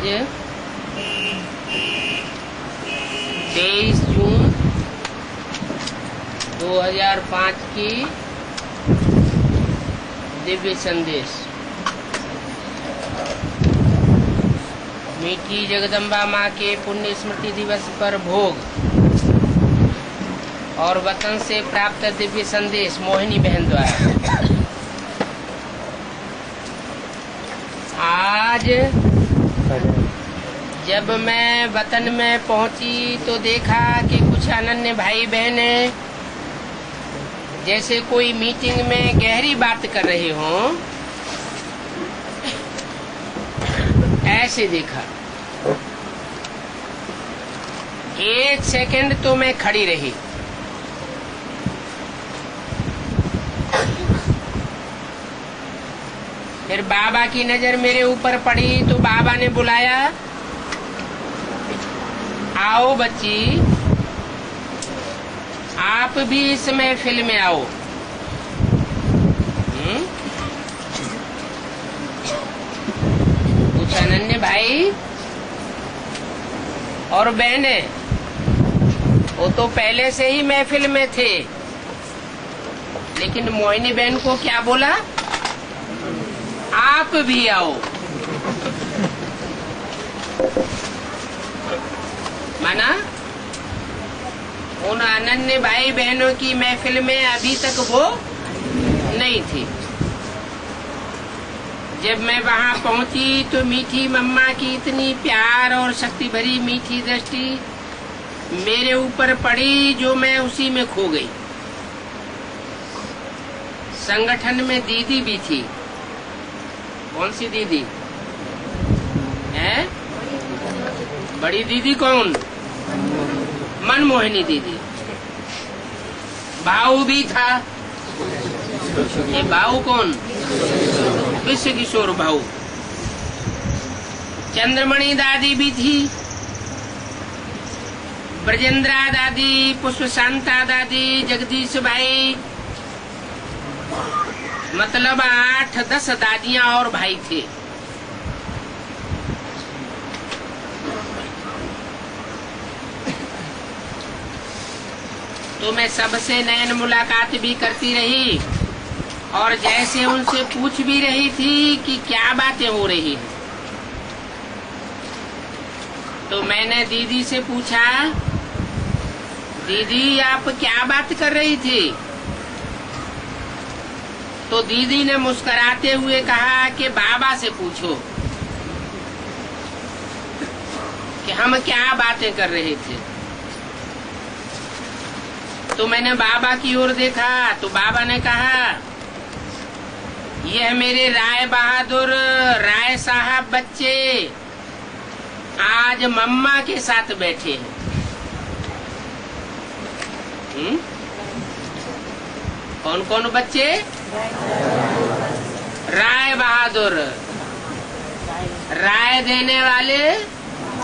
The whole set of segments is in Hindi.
आज 23 जून 2005 की दिव्य संदेश। मीठी जगदम्बा माँ के पुण्य स्मृति दिवस पर भोग और वतन से प्राप्त दिव्य संदेश मोहिनी बहन द्वारा। आज जब मैं वतन में पहुंची तो देखा कि कुछ अनन्य भाई बहने जैसे कोई मीटिंग में गहरी बात कर रहे हों, ऐसे देखा। एक सेकंड तो मैं खड़ी रही। फिर बाबा की नजर मेरे ऊपर पड़ी तो बाबा ने बुलाया, आओ बच्ची, आप भी इस महफिल में आओ। कुछ अनन्य भाई और बहने वो तो पहले से ही महफिल में थे, लेकिन मोहिनी बहन को क्या बोला, आप भी आओ। माना उन अनन्य भाई बहनों की महफिल में अभी तक वो नहीं थी। जब मैं वहां पहुंची तो मीठी मम्मा की इतनी प्यार और शक्ति भरी मीठी दृष्टि मेरे ऊपर पड़ी जो मैं उसी में खो गई। संगठन में दीदी भी थी। कौन सी दीदी है? बड़ी दीदी कौन? मनमोहिनी दीदी। भाऊ भी था। ये भाऊ कौन? विश्व किशोर भाऊ। चंद्रमणि दादी भी थी। ब्रजेंद्रा दादी, पुष्प शांता दादी, जगदीश भाई, मतलब 8-10 दादियां और भाई थे। तो मैं सबसे नैन मुलाकात भी करती रही और जैसे उनसे पूछ भी रही थी कि क्या बातें हो रही हैं। तो मैंने दीदी से पूछा, दीदी आप क्या बात कर रही थी? तो दीदी ने मुस्कुराते हुए कहा कि बाबा से पूछो कि हम क्या बातें कर रहे थे। तो मैंने बाबा की ओर देखा तो बाबा ने कहा, यह मेरे राय बहादुर राय साहब बच्चे आज मम्मा के साथ बैठे हैं। कौन कौन बच्चे? राय बहादुर, राय देने वाले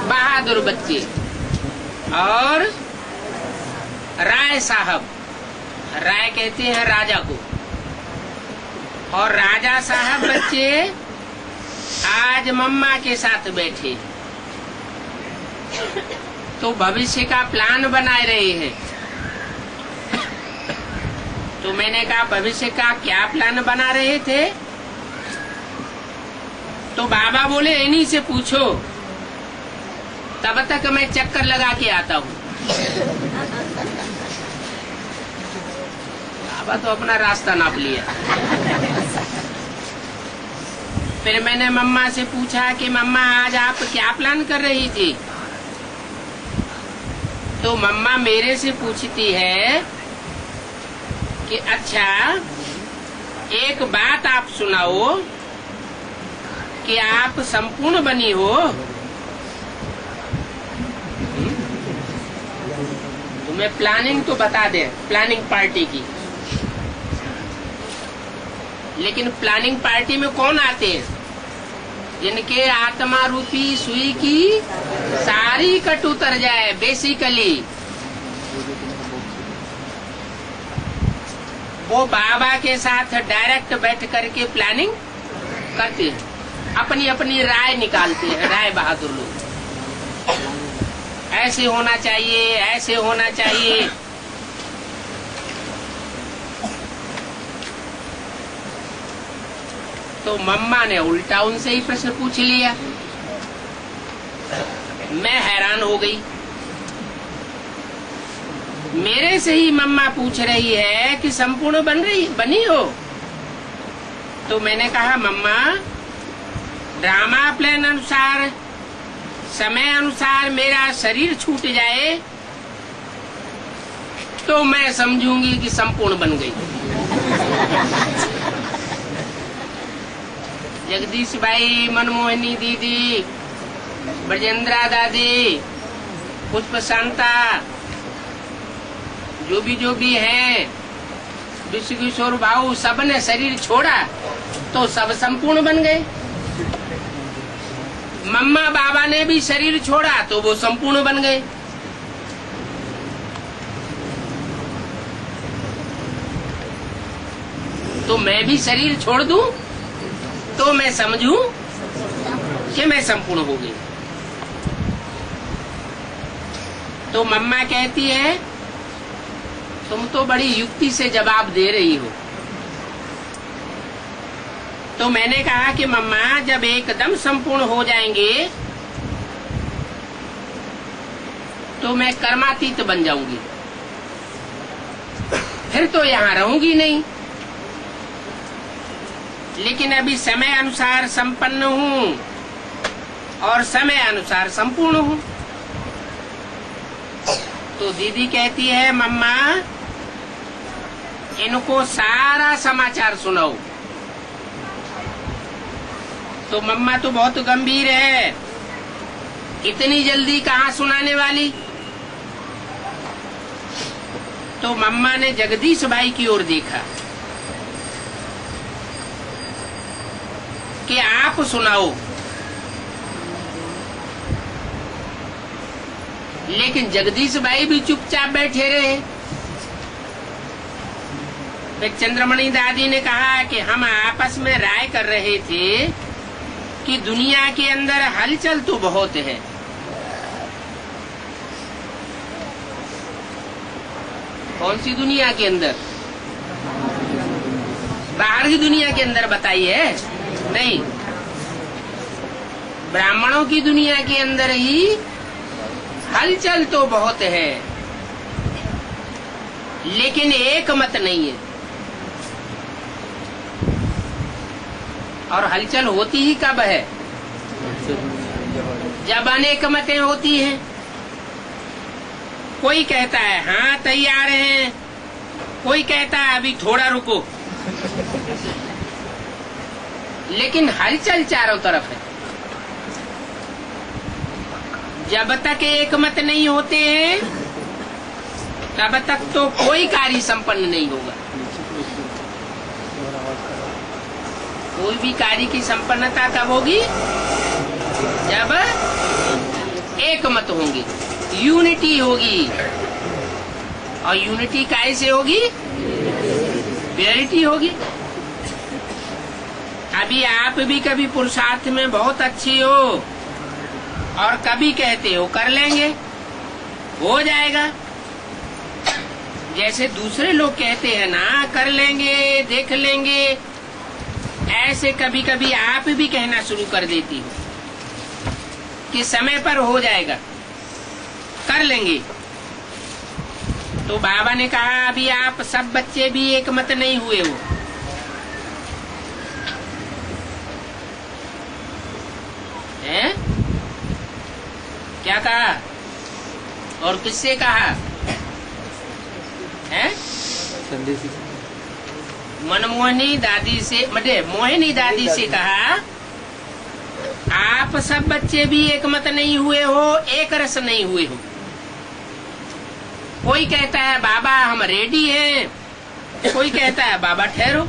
बहादुर बच्चे, और राय साहब, राय कहते हैं राजा को, और राजा साहब बच्चे आज मम्मा के साथ बैठे तो भविष्य का प्लान बनाए रहे हैं। तो मैंने कहा भविष्य का क्या प्लान बना रहे थे? तो बाबा बोले इन्हीं से पूछो, तब तक मैं चक्कर लगा के आता हूँ। बाबा तो अपना रास्ता नाप लिया। फिर मैंने मम्मा से पूछा कि मम्मा आज आप क्या प्लान कर रही थी? तो मम्मा मेरे से पूछती है कि अच्छा एक बात आप सुनाओ कि आप संपूर्ण बनी हो। तुम्हें प्लानिंग तो बता दे, प्लानिंग पार्टी की, लेकिन प्लानिंग पार्टी में कौन आते हैं? जिनके आत्मा रूपी सुई की सारी कट उतर जाए। बेसिकली वो बाबा के साथ डायरेक्ट बैठ करके प्लानिंग करते हैं। अपनी अपनी राय निकालते हैं, राय बहादुर लोग। ऐसे होना चाहिए, ऐसे होना चाहिए। तो मम्मा ने उल्टा उनसे ही प्रश्न पूछ लिया। मैं हैरान हो गई। मेरे से ही मम्मा पूछ रही है कि संपूर्ण बनी हो। तो मैंने कहा, मम्मा, ड्रामा प्लान अनुसार, समय अनुसार मेरा शरीर छूट जाए तो मैं समझूंगी कि संपूर्ण बन गई। जगदीश भाई, मनमोहिनी दीदी, ब्रजेंद्रा दादी, पुष्प शांता, जो भी है, विश्व किशोर भाऊ, सबने शरीर छोड़ा तो सब संपूर्ण बन गए। मम्मा बाबा ने भी शरीर छोड़ा तो वो संपूर्ण बन गए। तो मैं भी शरीर छोड़ दूं तो मैं समझूं कि मैं संपूर्ण हो गई। तो मम्मा कहती है, तुम तो बड़ी युक्ति से जवाब दे रही हो। तो मैंने कहा कि मम्मा, जब एकदम संपूर्ण हो जाएंगे तो मैं कर्मातीत बन जाऊंगी, फिर तो यहाँ रहूंगी नहीं। लेकिन अभी समय अनुसार संपन्न हूँ और समय अनुसार संपूर्ण हूँ। तो दीदी कहती है, मम्मा, इनको सारा समाचार सुनाओ। तो मम्मा तो बहुत गंभीर है, इतनी जल्दी कहाँ सुनाने वाली। तो मम्मा ने जगदीश भाई की ओर देखा कि आप सुनाओ। लेकिन जगदीश भाई भी चुपचाप बैठे रहे। फिर चंद्रमणि दादी ने कहा कि हम आपस में राय कर रहे थे कि दुनिया के अंदर हलचल तो बहुत है, कौन सी दुनिया के अंदर? बाहर की दुनिया के अंदर बताइए। नहीं, ब्राह्मणों की दुनिया के अंदर ही हलचल तो बहुत है, लेकिन एक मत नहीं है। और हलचल होती ही कब है? जब अनेक मतें होती हैं। कोई कहता है हाँ तैयार हैं, कोई कहता है अभी थोड़ा रुको। लेकिन हलचल चारों तरफ है। जब तक एक मत नहीं होते हैं तब तक तो कोई कार्य संपन्न नहीं होगा। कोई भी कार्य की संपन्नता कब होगी? जब एक मत होंगे, यूनिटी होगी। और यूनिटी कैसे होगी? प्योरिटी होगी। अभी आप भी कभी पुरुषार्थ में बहुत अच्छी हो और कभी कहते हो कर लेंगे, हो जाएगा। जैसे दूसरे लोग कहते हैं ना कर लेंगे, देख लेंगे, ऐसे कभी कभी आप भी कहना शुरू कर देती हो कि समय पर हो जाएगा, कर लेंगे। तो बाबा ने कहा अभी आप सब बच्चे भी एक मत नहीं हुए हो। हैं? क्या कहा और किससे कहा है? मनमोहिनी दादी से, मोहिनी दादी से कहा आप सब बच्चे भी एक मत नहीं हुए हो, एक रस नहीं हुए हो। कोई कहता है बाबा हम रेडी हैं, कोई कहता है बाबा ठहरो।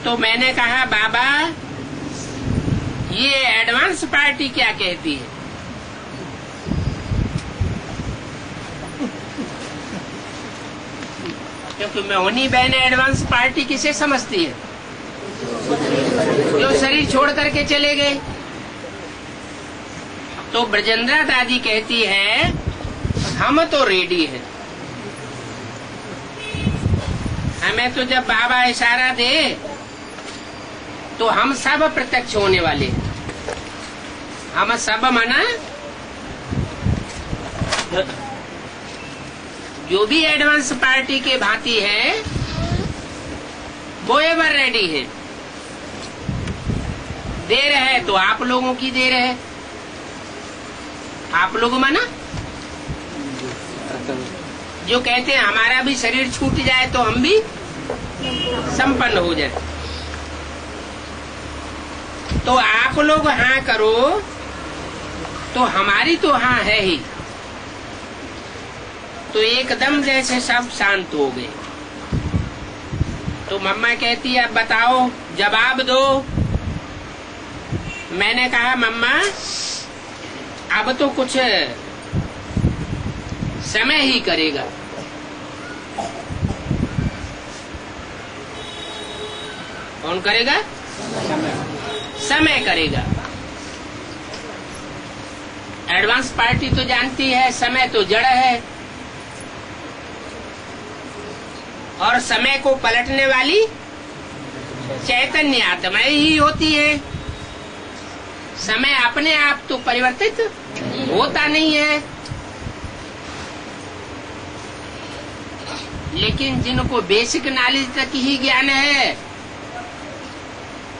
तो मैंने कहा बाबा ये एडवांस पार्टी क्या कहती है? क्योंकि मोहिनी बहन एडवांस पार्टी किसे समझती है? जो शरीर छोड़ करके चले गए। तो ब्रजेंद्रा दादी कहती है हम तो रेडी हैं, हमें तो जब बाबा इशारा दे तो हम सब प्रत्यक्ष होने वाले हैं। हम सब माना जो भी एडवांस पार्टी के भांति है वो एवर रेडी है। देर है तो आप लोगों की देर है। आप लोग माना जो कहते हैं हमारा भी शरीर छूट जाए तो हम भी संपन्न हो जाए। तो आप लोग हाँ करो तो हमारी तो हाँ है ही। तो एकदम जैसे सब शांत हो गए। तो मम्मा कहती है अब बताओ, जवाब दो। मैंने कहा मम्मा अब तो कुछ समय ही करेगा। कौन करेगा? समय करेगा। एडवांस पार्टी तो जानती है समय तो जड़ है और समय को पलटने वाली चैतन्य आत्मा ही होती है। समय अपने आप तो परिवर्तित होता नहीं है, लेकिन जिनको बेसिक नॉलेज तक ही ज्ञान है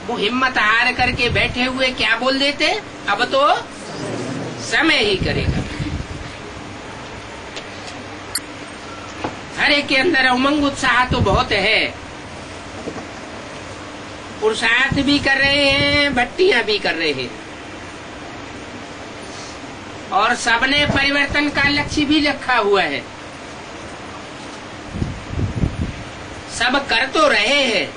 वो हिम्मत हार करके बैठे हुए क्या बोल देते, अब तो समय ही करेगा। हर एक के अंदर उमंग उत्साह तो बहुत है, पुरुषार्थ भी कर रहे हैं, भट्टियां भी कर रहे हैं, और सबने परिवर्तन का लक्ष्य भी रखा हुआ है। सब कर तो रहे हैं,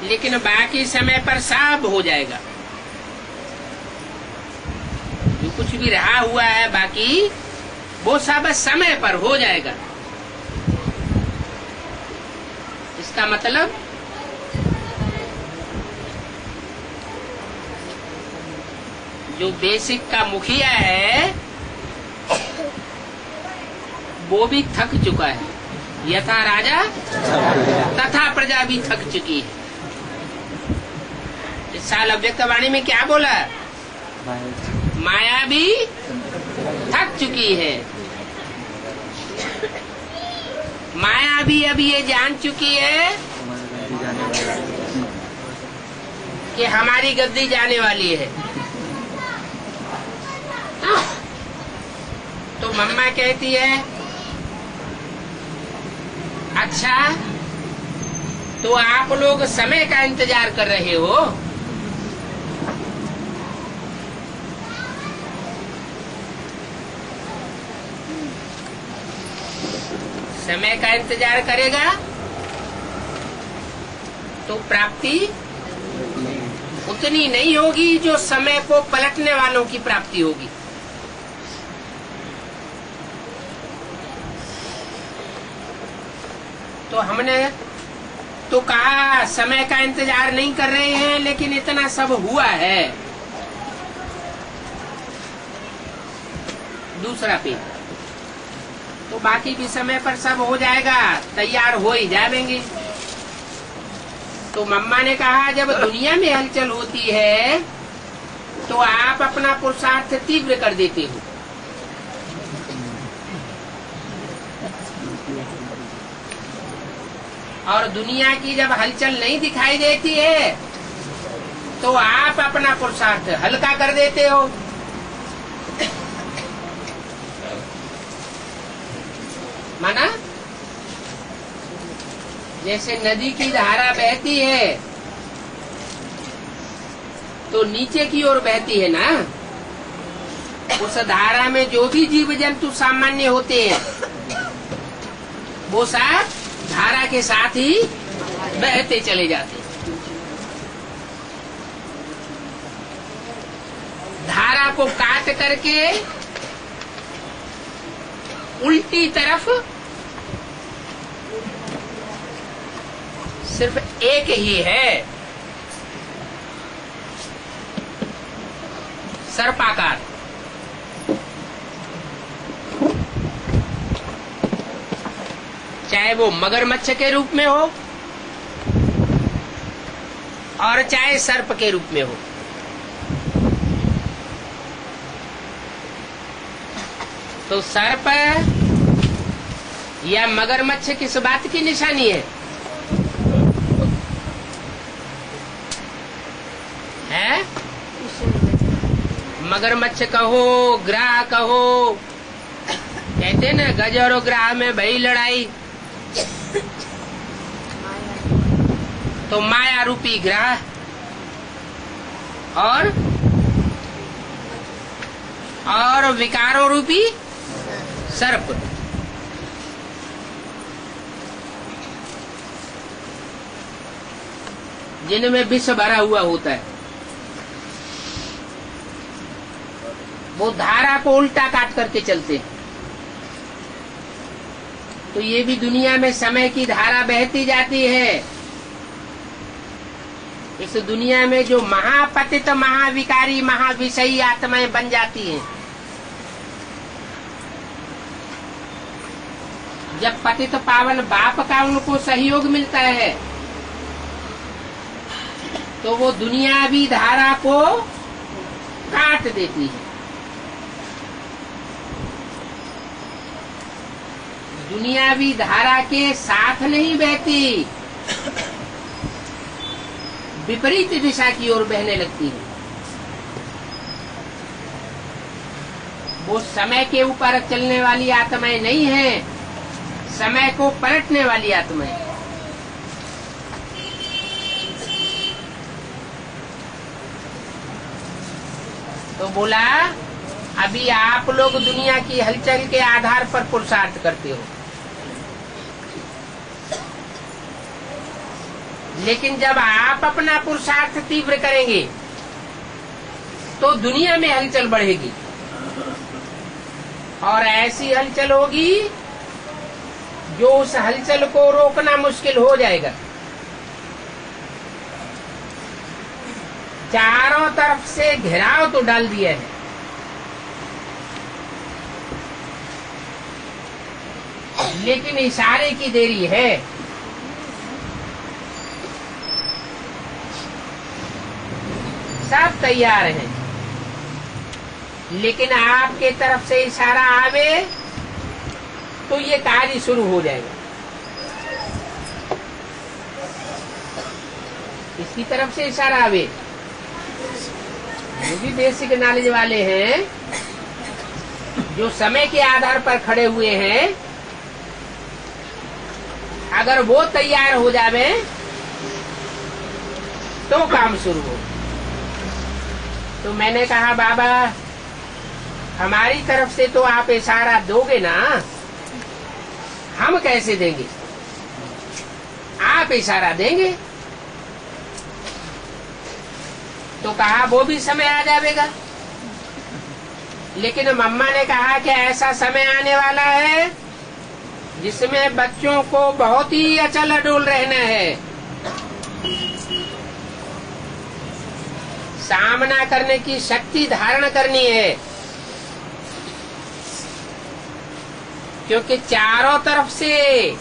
लेकिन बाकी समय पर सब हो जाएगा। जो कुछ भी रहा हुआ है बाकी वो सब समय पर हो जाएगा। इसका मतलब जो बेसिक का मुखिया है वो भी थक चुका है। यथा राजा तथा प्रजा भी थक चुकी है। इस साल अव्यक्तवाणी में क्या बोला? माया भी थक चुकी है। माया भी अब ये जान चुकी है कि हमारी गद्दी जाने वाली है। तो मम्मा कहती है अच्छा तो आप लोग समय का इंतजार कर रहे हो। समय का इंतजार करेगा तो प्राप्ति उतनी नहीं होगी जो समय को पलटने वालों की प्राप्ति होगी। तो हमने तो कहा समय का इंतजार नहीं कर रहे हैं, लेकिन इतना सब हुआ है। दूसरा पेज तो बाकी भी समय पर सब हो जाएगा, तैयार हो ही जाएंगे। तो मम्मा ने कहा जब दुनिया में हलचल होती है तो आप अपना पुरुषार्थ तीव्र कर देते हो। और दुनिया की जब हलचल नहीं दिखाई देती है तो आप अपना पुरुषार्थ हल्का कर देते हो। माना जैसे नदी की धारा बहती है तो नीचे की ओर बहती है ना, उस धारा में जो भी जीव जंतु सामान्य होते हैं वो सब धारा के साथ ही बहते चले जाते हैं। धारा को काट करके उल्टी तरफ सिर्फ एक ही है, सर्पाकार। चाहे वो मगरमच्छ के रूप में हो और चाहे सर्प के रूप में हो। तो सर्प या मगरमच्छ किस बात की निशानी है? हैं? मगरमच्छ कहो, ग्राह कहो, कहते ना गज और ग्राह में भई लड़ाई, तो माया रूपी ग्राह और विकारों रूपी सर्प। जिनमें विष भरा हुआ होता है, वो धारा को उल्टा काट करके चलते हैं। तो ये भी दुनिया में समय की धारा बहती जाती है। इस दुनिया में जो महापतित, महाविकारी, महाविषयी आत्माएं बन जाती हैं, जब पतित पावन बाप का उनको सहयोग मिलता है, तो वो दुनियावी धारा को काट देती है। दुनियावी धारा के साथ नहीं बहती, विपरीत दिशा की ओर बहने लगती है। वो समय के ऊपर चलने वाली आत्माएं नहीं है, समय को पलटने वाली आत्माएं। तो बोला, अभी आप लोग दुनिया की हलचल के आधार पर पुरुषार्थ करते हो, लेकिन जब आप अपना पुरुषार्थ तीव्र करेंगे तो दुनिया में हलचल बढ़ेगी, और ऐसी हलचल होगी जो उस हलचल को रोकना मुश्किल हो जाएगा। चारों तरफ से घेराव तो डाल दिया है, लेकिन इशारे की देरी है। सब तैयार हैं, लेकिन आपके तरफ से इशारा आवे तो ये कार्य शुरू हो जाएगा। इसकी तरफ से इशारा आवे, जो भी बेसिक नॉलेज वाले हैं, जो समय के आधार पर खड़े हुए हैं, अगर वो तैयार हो जावे तो काम शुरू हो। तो मैंने कहा, बाबा हमारी तरफ से तो आप इशारा दोगे ना, हम कैसे देंगे? आप इशारा देंगे। तो कहा वो भी समय आ जाएगा, लेकिन मम्मा ने कहा कि ऐसा समय आने वाला है जिसमें बच्चों को बहुत ही अचल अडोल रहना है, सामना करने की शक्ति धारण करनी है, क्योंकि चारों तरफ से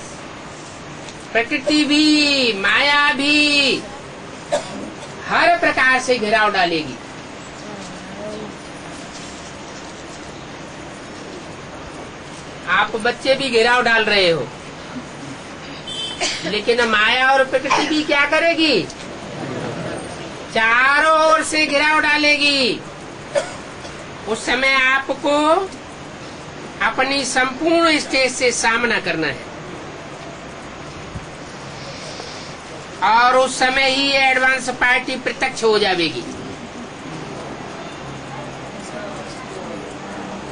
प्रकृति भी, माया भी हर प्रकार से घेराव डालेगी। आप बच्चे भी घेराव डाल रहे हो, लेकिन माया और प्रकृति भी क्या करेगी? चारों ओर से घेराव डालेगी। उस समय आपको अपनी संपूर्ण स्टेज से सामना करना है, और उस समय ही एडवांस पार्टी प्रत्यक्ष हो जाएगी,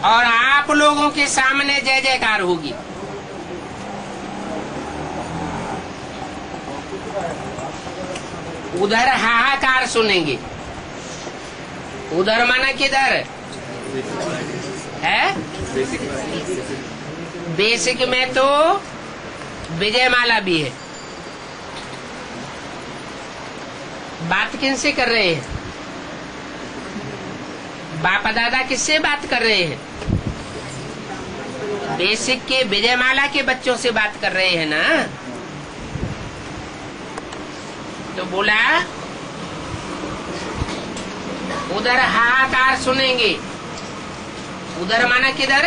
और आप लोगों के सामने जय जयकार होगी। उधर हाहाकार सुनेंगे। उधर माना किधर है? बेसिक में तो विजयमाला भी है, बात किनसे कर रहे हैं? बापा दादा किससे बात कर रहे हैं? बेसिक के विजयमाला के बच्चों से बात कर रहे हैं ना। तो बोला उधर हाहाकार सुनेंगे। उधर माना किधर?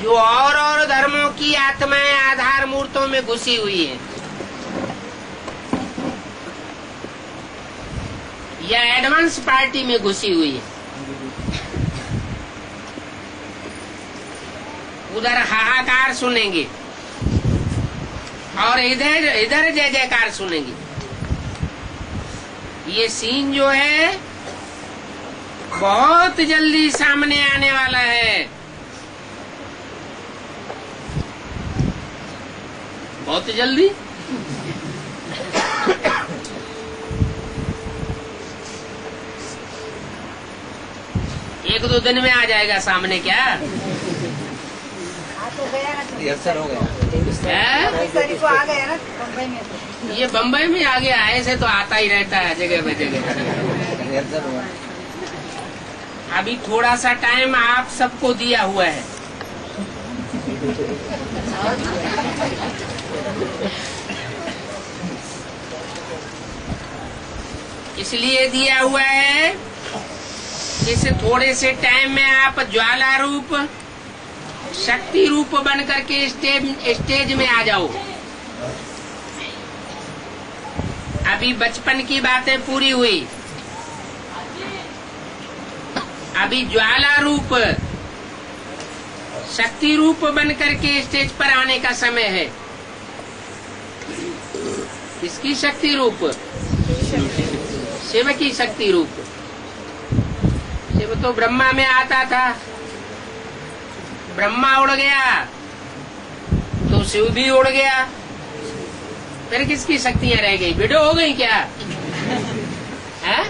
जो और धर्मों की आत्माएं आधार मूर्तों में घुसी हुई है, या एडवांस पार्टी में घुसी हुई है, उधर हाहाकार सुनेंगे और इधर इधर जय जयकार सुनेंगे। ये सीन जो है बहुत जल्दी सामने आने वाला है, बहुत जल्दी। एक दो दिन में आ जाएगा सामने क्या? रिहर्सल हो गया को आ गया ना बम्बई में। ये बम्बई में आ गया, ऐसे तो आता ही रहता है जगह पे जगह। रिहर्सल हुआ। अभी थोड़ा सा टाइम आप सबको दिया हुआ है। इसलिए दिया हुआ है इस थोड़े से टाइम में आप ज्वाला रूप शक्ति रूप बन करके स्टेज में आ जाओ। अभी बचपन की बातें पूरी हुई, अभी ज्वाला रूप शक्ति रूप बन करके स्टेज पर आने का समय है। किसकी शक्ति रूप? शिव की शक्ति रूप। शिव तो ब्रह्मा में आता था, ब्रह्मा उड़ गया तो शिव भी उड़ गया, फिर किसकी शक्तियां रह गई? विडो हो गई क्या? है?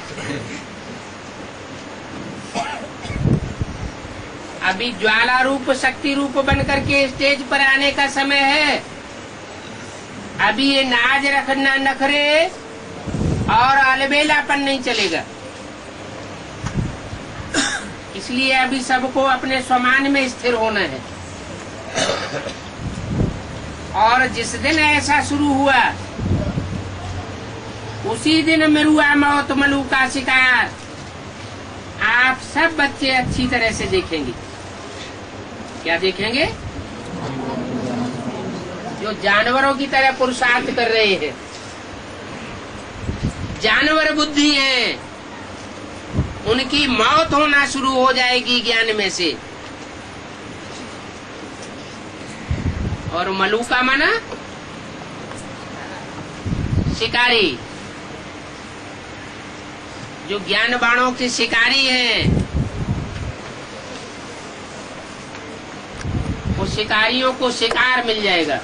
अभी ज्वाला रूप शक्ति रूप बन करके स्टेज पर आने का समय है। अभी ये नाज रखना नखरे और अलबेलापन नहीं चलेगा। इसलिए अभी सबको अपने स्वमान में स्थिर होना है। और जिस दिन ऐसा शुरू हुआ उसी दिन मिरुआ मौत मलू का शिकार आप सब बच्चे अच्छी तरह से देखेंगे। क्या देखेंगे? जो जानवरों की तरह पुरुषार्थ कर रहे हैं, जानवर बुद्धि है, उनकी मौत होना शुरू हो जाएगी ज्ञान में से। और मलूका माना शिकारी, जो ज्ञान बाणों के शिकारी हैं, वो शिकारियों को शिकार मिल जाएगा।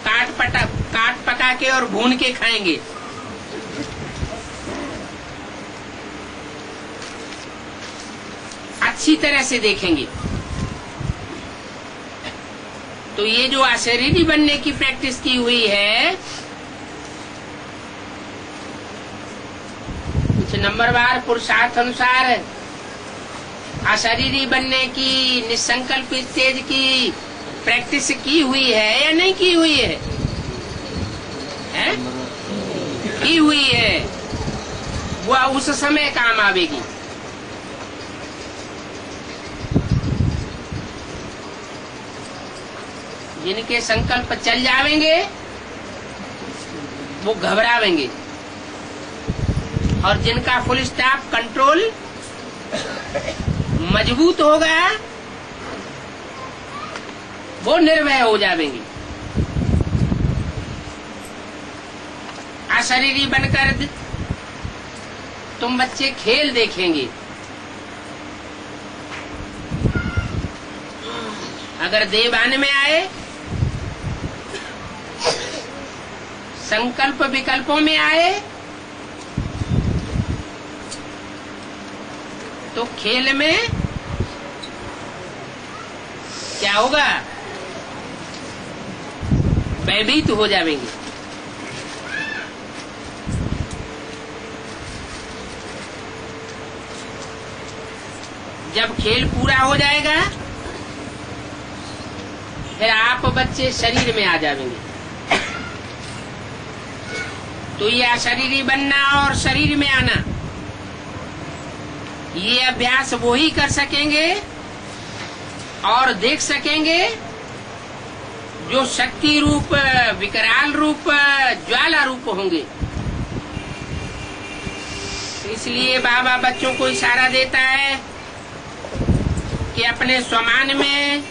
काट पका के और भून के खाएंगे। अच्छी तरह से देखेंगे। तो ये जो अशरीरी बनने की प्रैक्टिस की हुई है, कुछ नंबरवार पुरुषार्थ अनुसार अशरीरी बनने की निसंकल्प स्टेज की प्रैक्टिस की हुई है या नहीं की हुई है? की हुई है। वह उस समय काम आवेगी। जिनके संकल्प चल जावेंगे वो घबरावेंगे, और जिनका फुल स्टॉप कंट्रोल मजबूत होगा वो निर्भय हो जावेंगे। अशरीरी बनकर तुम बच्चे खेल देखेंगे। अगर देवान में आए, संकल्प विकल्पों में आए, तो खेल में क्या होगा? भयभीत हो जाएंगे। जब खेल पूरा हो जाएगा फिर आप बच्चे शरीर में आ जाएंगे। तो ये अशरीरी बनना और शरीर में आना, ये अभ्यास वो ही कर सकेंगे और देख सकेंगे जो शक्ति रूप, विकराल रूप, ज्वाला रूप होंगे। इसलिए बाबा बच्चों को इशारा देता है कि अपने स्वमान में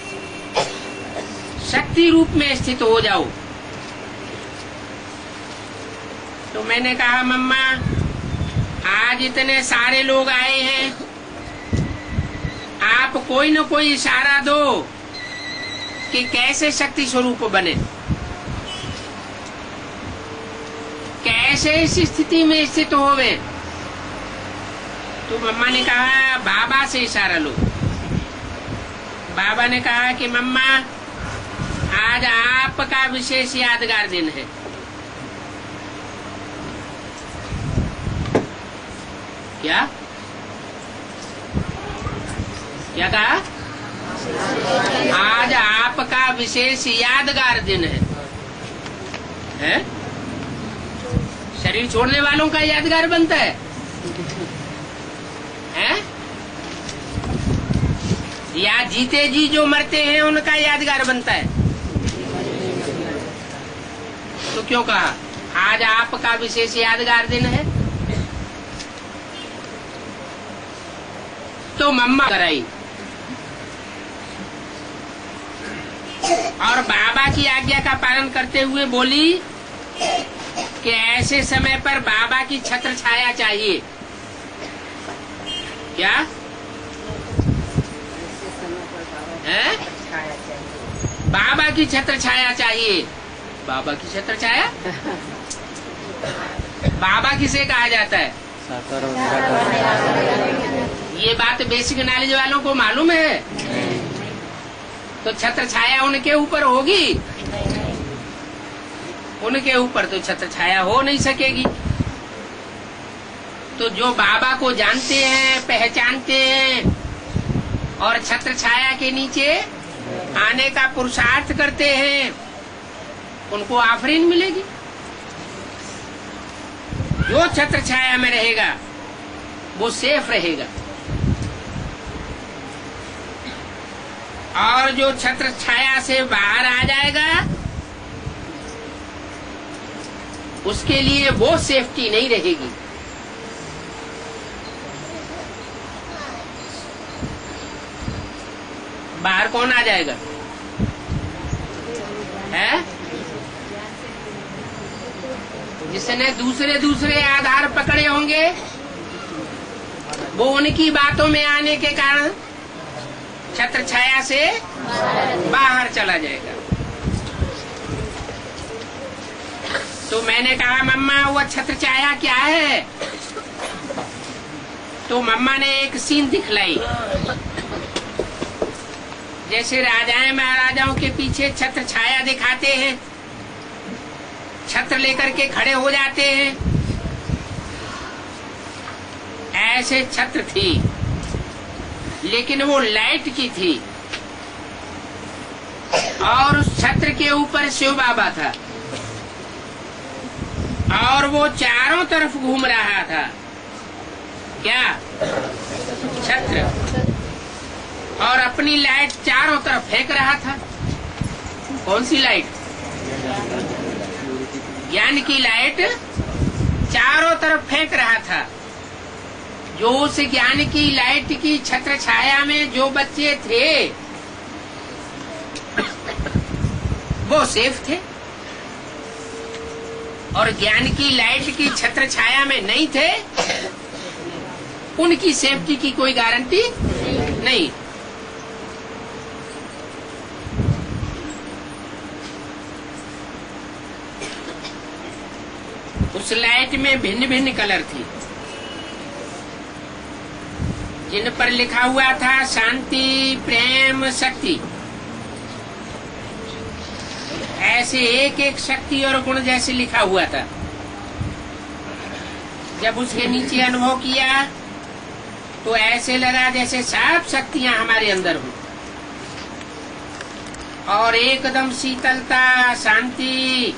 शक्ति रूप में स्थित हो जाओ। तो मैंने कहा मम्मा आज इतने सारे लोग आए हैं, आप कोई न कोई इशारा दो कि कैसे शक्ति स्वरूप बने, कैसे इस स्थिति में स्थित होवे। तो मम्मा ने कहा बाबा से इशारा लो। बाबा ने कहा कि मम्मा आज आपका विशेष यादगार दिन है। क्या क्या कहा? आज आपका विशेष यादगार दिन है? शरीर छोड़ने वालों का यादगार बनता है? या जीते जी जो मरते हैं उनका यादगार बनता है? तो क्यों कहा आज आपका विशेष यादगार दिन है? तो मम्मा कराई और बाबा की आज्ञा का पालन करते हुए बोली कि ऐसे समय पर बाबा की छत्र छाया चाहिए। क्या है? बाबा की छत्र छाया चाहिए। बाबा की छत्र छाया बाबा किसे कहा जाता है? ये बात बेसिक नॉलेज वालों को मालूम है। तो छत्र छाया उनके ऊपर होगी, उनके ऊपर तो छत्र छाया हो नहीं सकेगी। तो जो बाबा को जानते हैं, पहचानते हैं और छत्र छाया के नीचे आने का पुरुषार्थ करते हैं, उनको आफरीन मिलेगी। जो छत्र छाया में रहेगा वो सेफ रहेगा, और जो छत्र छाया से बाहर आ जाएगा उसके लिए वो सेफ्टी नहीं रहेगी। बाहर कौन आ जाएगा? है जिसने दूसरे आधार पकड़े होंगे, वो उनकी बातों में आने के कारण छत्र छाया से बाहर चला जाएगा। तो मैंने कहा मम्मा वो छत्र छाया क्या है? तो मम्मा ने एक सीन दिखलाई। जैसे राजाएं महाराजाओं के पीछे छत्र छाया दिखाते हैं, छत्र लेकर के खड़े हो जाते हैं, ऐसे छत्र थी, लेकिन वो लाइट की थी और उस छत्र के ऊपर शिव बाबा था और वो चारों तरफ घूम रहा था। क्या? छत्र, और अपनी लाइट चारों तरफ फेंक रहा था। कौन सी लाइट? ज्ञान की लाइट चारों तरफ फेंक रहा था। जो उस ज्ञान की लाइट की छत्र छाया में जो बच्चे थे वो सेफ थे, और ज्ञान की लाइट की छत्र छाया में नहीं थे, उनकी सेफ्टी की कोई गारंटी नहीं। उस लाइट में भिन्न भिन्न कलर थी, जिन पर लिखा हुआ था शांति, प्रेम, शक्ति। ऐसे एक एक शक्ति और गुण जैसे लिखा हुआ था। जब उसके नीचे अनुभव किया तो ऐसे लगा जैसे सब शक्तियां हमारे अंदर हो, और एकदम शीतलता, शांति,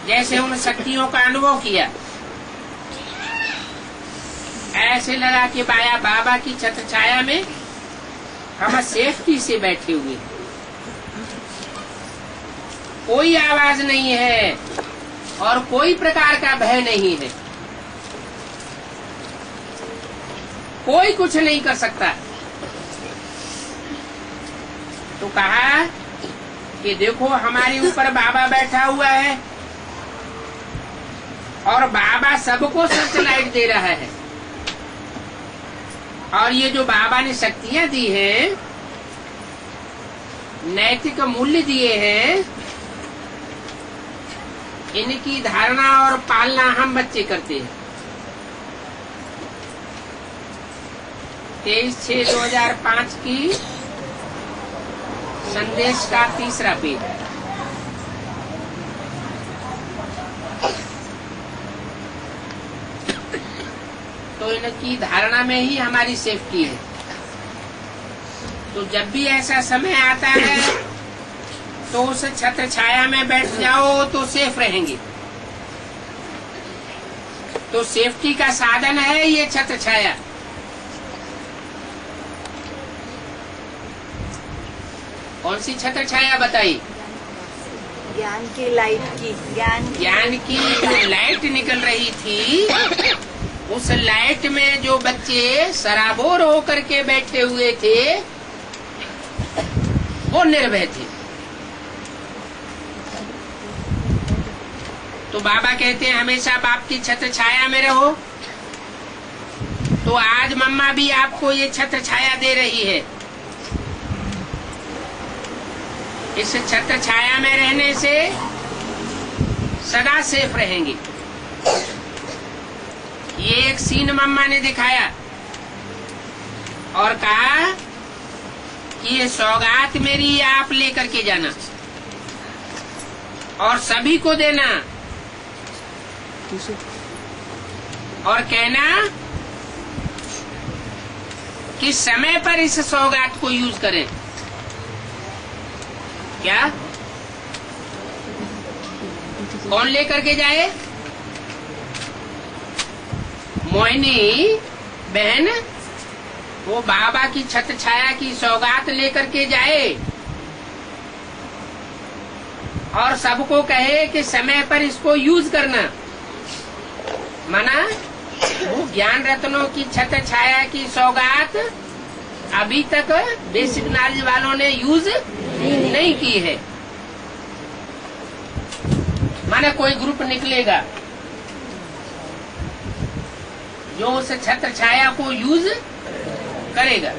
जैसे उन शक्तियों का अनुभव किया। ऐसे लगा कि बाबा की छत्र छाया में हम सेफ्टी से बैठे हुए, कोई आवाज नहीं है और कोई प्रकार का भय नहीं है, कोई कुछ नहीं कर सकता। तो कहा कि देखो हमारे ऊपर बाबा बैठा हुआ है और बाबा सबको सर्च लाइट दे रहा है, और ये जो बाबा ने शक्तियां दी हैं, नैतिक मूल्य दिए हैं, इनकी धारणा और पालना हम बच्चे करते हैं। 23/6/2005 की संदेश का 3रा पेज। तो इनकी धारणा में ही हमारी सेफ्टी है। तो जब भी ऐसा समय आता है तो उस छत्र छाया में बैठ जाओ तो सेफ रहेंगे। तो सेफ्टी का साधन है ये छत्र छाया। कौन सी छत्र छाया बताई? ज्ञान की लाइट की, ज्ञान की जो लाइट निकल रही थी, उस लाइट में जो बच्चे सराबोर होकर के बैठे हुए थे वो निर्भय थे। तो बाबा कहते हैं हमेशा बाप की छत्र छाया में रहो। तो आज मम्मा भी आपको ये छत्र छाया दे रही है। इस छत्र छाया में रहने से सदा सेफ रहेंगे। ये एक सीन मम्मा ने दिखाया और कहा कि ये सौगात मेरी आप लेकर के जाना और सभी को देना, और कहना कि समय पर इस सौगात को यूज करें। क्या? कौन लेकर के जाए? मोहिनी बहन वो बाबा की छत्र छाया की सौगात लेकर के जाए और सबको कहे कि समय पर इसको यूज करना। माना वो ज्ञान रत्नों की छत्र छाया की सौगात अभी तक बेसिक नॉलेज वालों ने यूज नहीं की है। माना कोई ग्रुप निकलेगा जो उस छत्र छाया को यूज करेगा।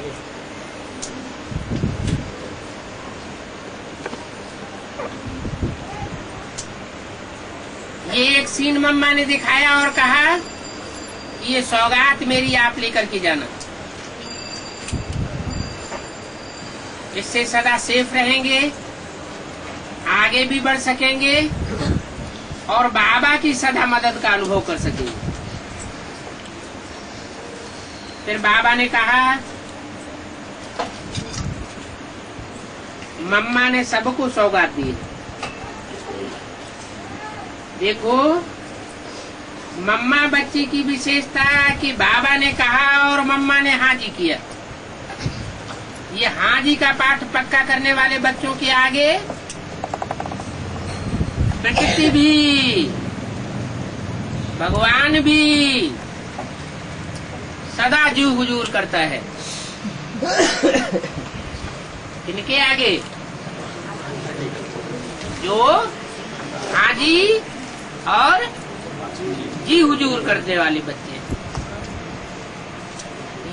ये एक सीन मम्मा ने दिखाया और कहा ये सौगात मेरी आप लेकर के जाना, इससे सदा सेफ रहेंगे, आगे भी बढ़ सकेंगे और बाबा की सदा मदद का अनुभव कर सकेंगे। फिर बाबा ने कहा मम्मा ने सबको सौगात दी। देखो मम्मा बच्ची की विशेषता कि बाबा ने कहा और मम्मा ने हाँ जी किया। ये हाँ जी का पाठ पक्का करने वाले बच्चों के आगे प्रकृति भी, भगवान भी सदा जी हुजूर करता है। किनके आगे? जो हाँ जी और जी हुजूर करने वाले बच्चे।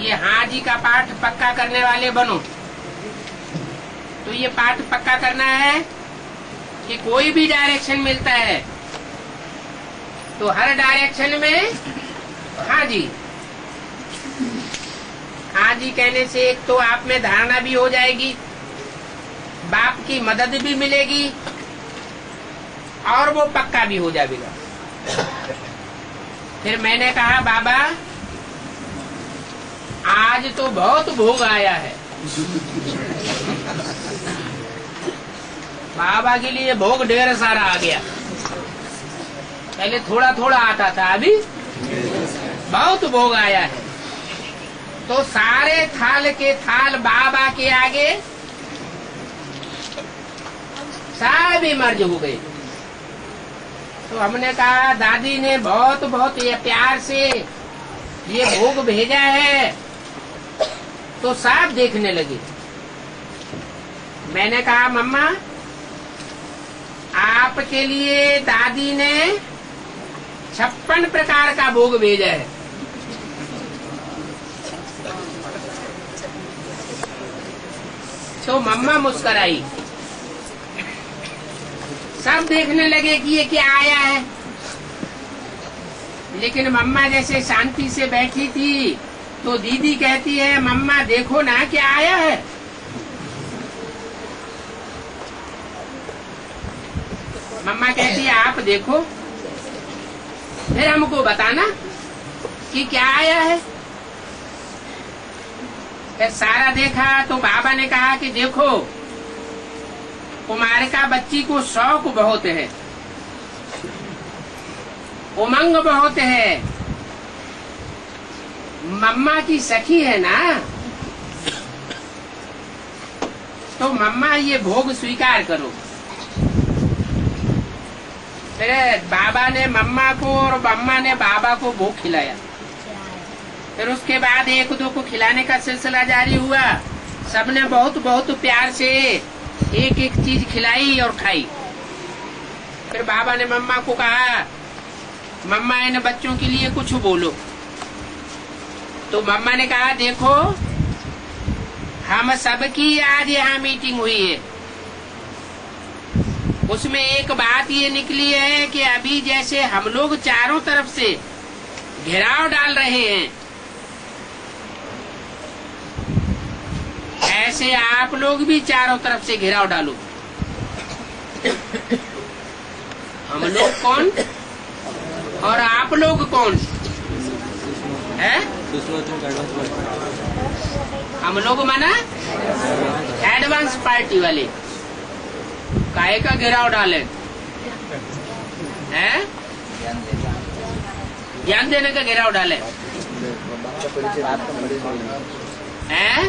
ये हाँ जी का पाठ पक्का करने वाले बनो। तो ये पाठ पक्का करना है कि कोई भी डायरेक्शन मिलता है तो हर डायरेक्शन में हाँ जी। हाँ जी कहने से एक तो आप में धारणा भी हो जाएगी बाप की मदद भी मिलेगी और वो पक्का भी हो जाएगा। फिर मैंने कहा बाबा आज तो बहुत भोग आया है। बाबा के लिए भोग ढेर सारा आ गया। पहले थोड़ा थोड़ा आता था, अभी बहुत भोग आया है। तो सारे थाल के थाल बाबा के आगे सब मर्ज हो गए। तो हमने कहा दादी ने बहुत बहुत ये प्यार से ये भोग भेजा है, तो सब देखने लगे। मैंने कहा मम्मा आपके लिए दादी ने 56 प्रकार का भोग भेजा है। तो मम्मा मुस्कराई। सब देखने लगे कि ये क्या आया है, लेकिन मम्मा जैसे शांति से बैठी थी तो दीदी कहती है मम्मा देखो ना क्या आया है। मम्मा कहती है आप देखो फिर हमको बताना कि क्या आया है। फिर सारा देखा तो बाबा ने कहा कि देखो कुमारिका बच्ची को शौक बहुत है, उमंग बहुत है, मम्मा की सखी है ना, तो मम्मा ये भोग स्वीकार करो। फिर बाबा ने मम्मा को और मम्मा ने बाबा को भोग खिलाया। फिर उसके बाद एक दो को खिलाने का सिलसिला जारी हुआ। सबने बहुत बहुत प्यार से एक एक चीज खिलाई और खाई। फिर बाबा ने मम्मा को कहा मम्मा इन बच्चों के लिए कुछ बोलो। तो मम्मा ने कहा देखो हम सबकी आज यहाँ मीटिंग हुई है, उसमें एक बात ये निकली है कि अभी जैसे हम लोग चारों तरफ से घेराव डाल रहे हैं, ऐसे आप लोग भी चारों तरफ से घेराव डालो। हम लोग कौन और आप लोग कौन है? हम लोग माना एडवांस पार्टी वाले। काहे का घेराव डाले हैं? ज्ञान देने का घेराव डाले हैं?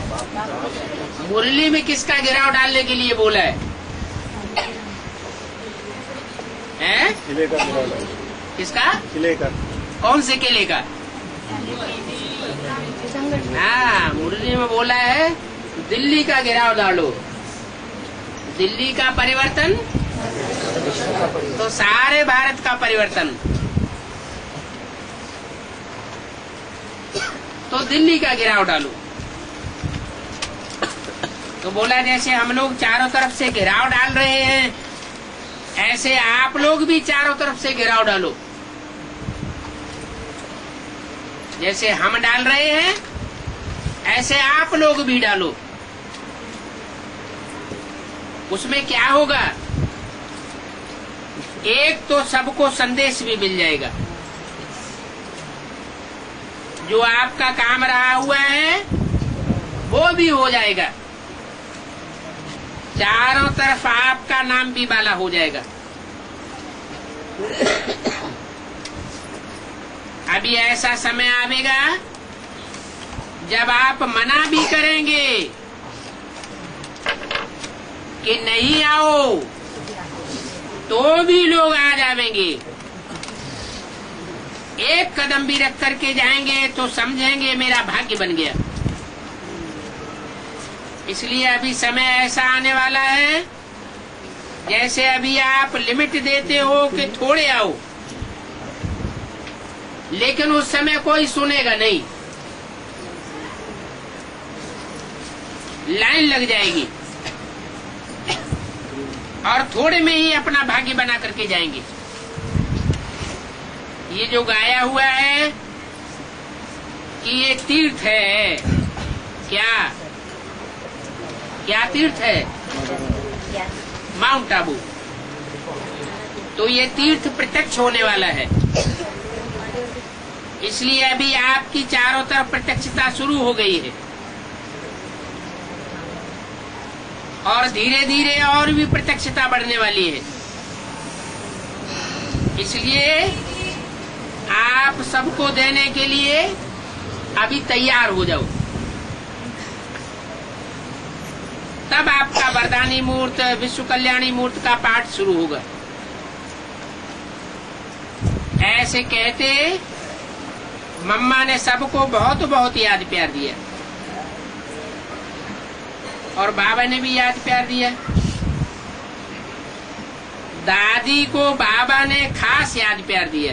मुरली में किसका घेराव डालने के लिए बोला है? हैं? किले का घेराव डालो। किसका? किले का। कौन से किले का? हाँ, मुरली में बोला है दिल्ली का घेराव डालो। दिल्ली का परिवर्तन तो सारे भारत का परिवर्तन। तो दिल्ली का घेराव डालो। तो बोला जैसे हम लोग चारों तरफ से घेराव डाल रहे हैं, ऐसे आप लोग भी चारों तरफ से घेराव डालो। जैसे हम डाल रहे हैं ऐसे आप लोग भी डालो। उसमें क्या होगा? एक तो सबको संदेश भी मिल जाएगा। जो आपका काम रहा हुआ है वो भी हो जाएगा। चारों तरफ आपका नाम भी बाला हो जाएगा। अभी ऐसा समय आएगा जब आप मना भी करेंगे कि नहीं आओ, तो भी लोग आ जाएंगे। एक कदम भी रख करके जाएंगे तो समझेंगे मेरा भाग्य बन गया। इसलिए अभी समय ऐसा आने वाला है जैसे अभी आप लिमिट देते हो कि थोड़े आओ, लेकिन उस समय कोई सुनेगा नहीं, लाइन लग जाएगी और थोड़े में ही अपना भाग्य बना करके जाएंगे। ये जो गाया हुआ है कि ये तीर्थ है, क्या क्या तीर्थ है? ज्ञान। माउंट आबू। तो ये तीर्थ प्रत्यक्ष होने वाला है, इसलिए अभी आपकी चारों तरफ प्रत्यक्षता शुरू हो गई है और धीरे धीरे और भी प्रत्यक्षता बढ़ने वाली है। इसलिए आप सबको देने के लिए अभी तैयार हो जाओ, तब आपका वरदानी मूर्त विश्व कल्याणी मूर्त का पाठ शुरू होगा। ऐसे कहते मम्मा ने सबको बहुत बहुत याद प्यार दिया और बाबा ने भी याद प्यार दिया। दादी को बाबा ने खास याद प्यार दिया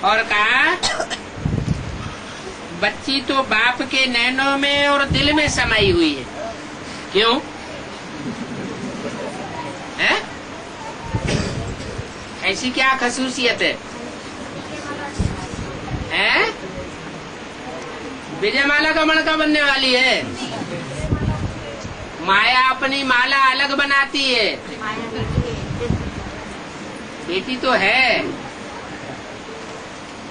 और कहा बच्ची तो बाप के नैनों में और दिल में समाई हुई है। क्यों है? ऐसी क्या खसूसियत है? हैं? विजय माला का मणका बनने वाली है। माया अपनी माला अलग बनाती है। बेटी तो है,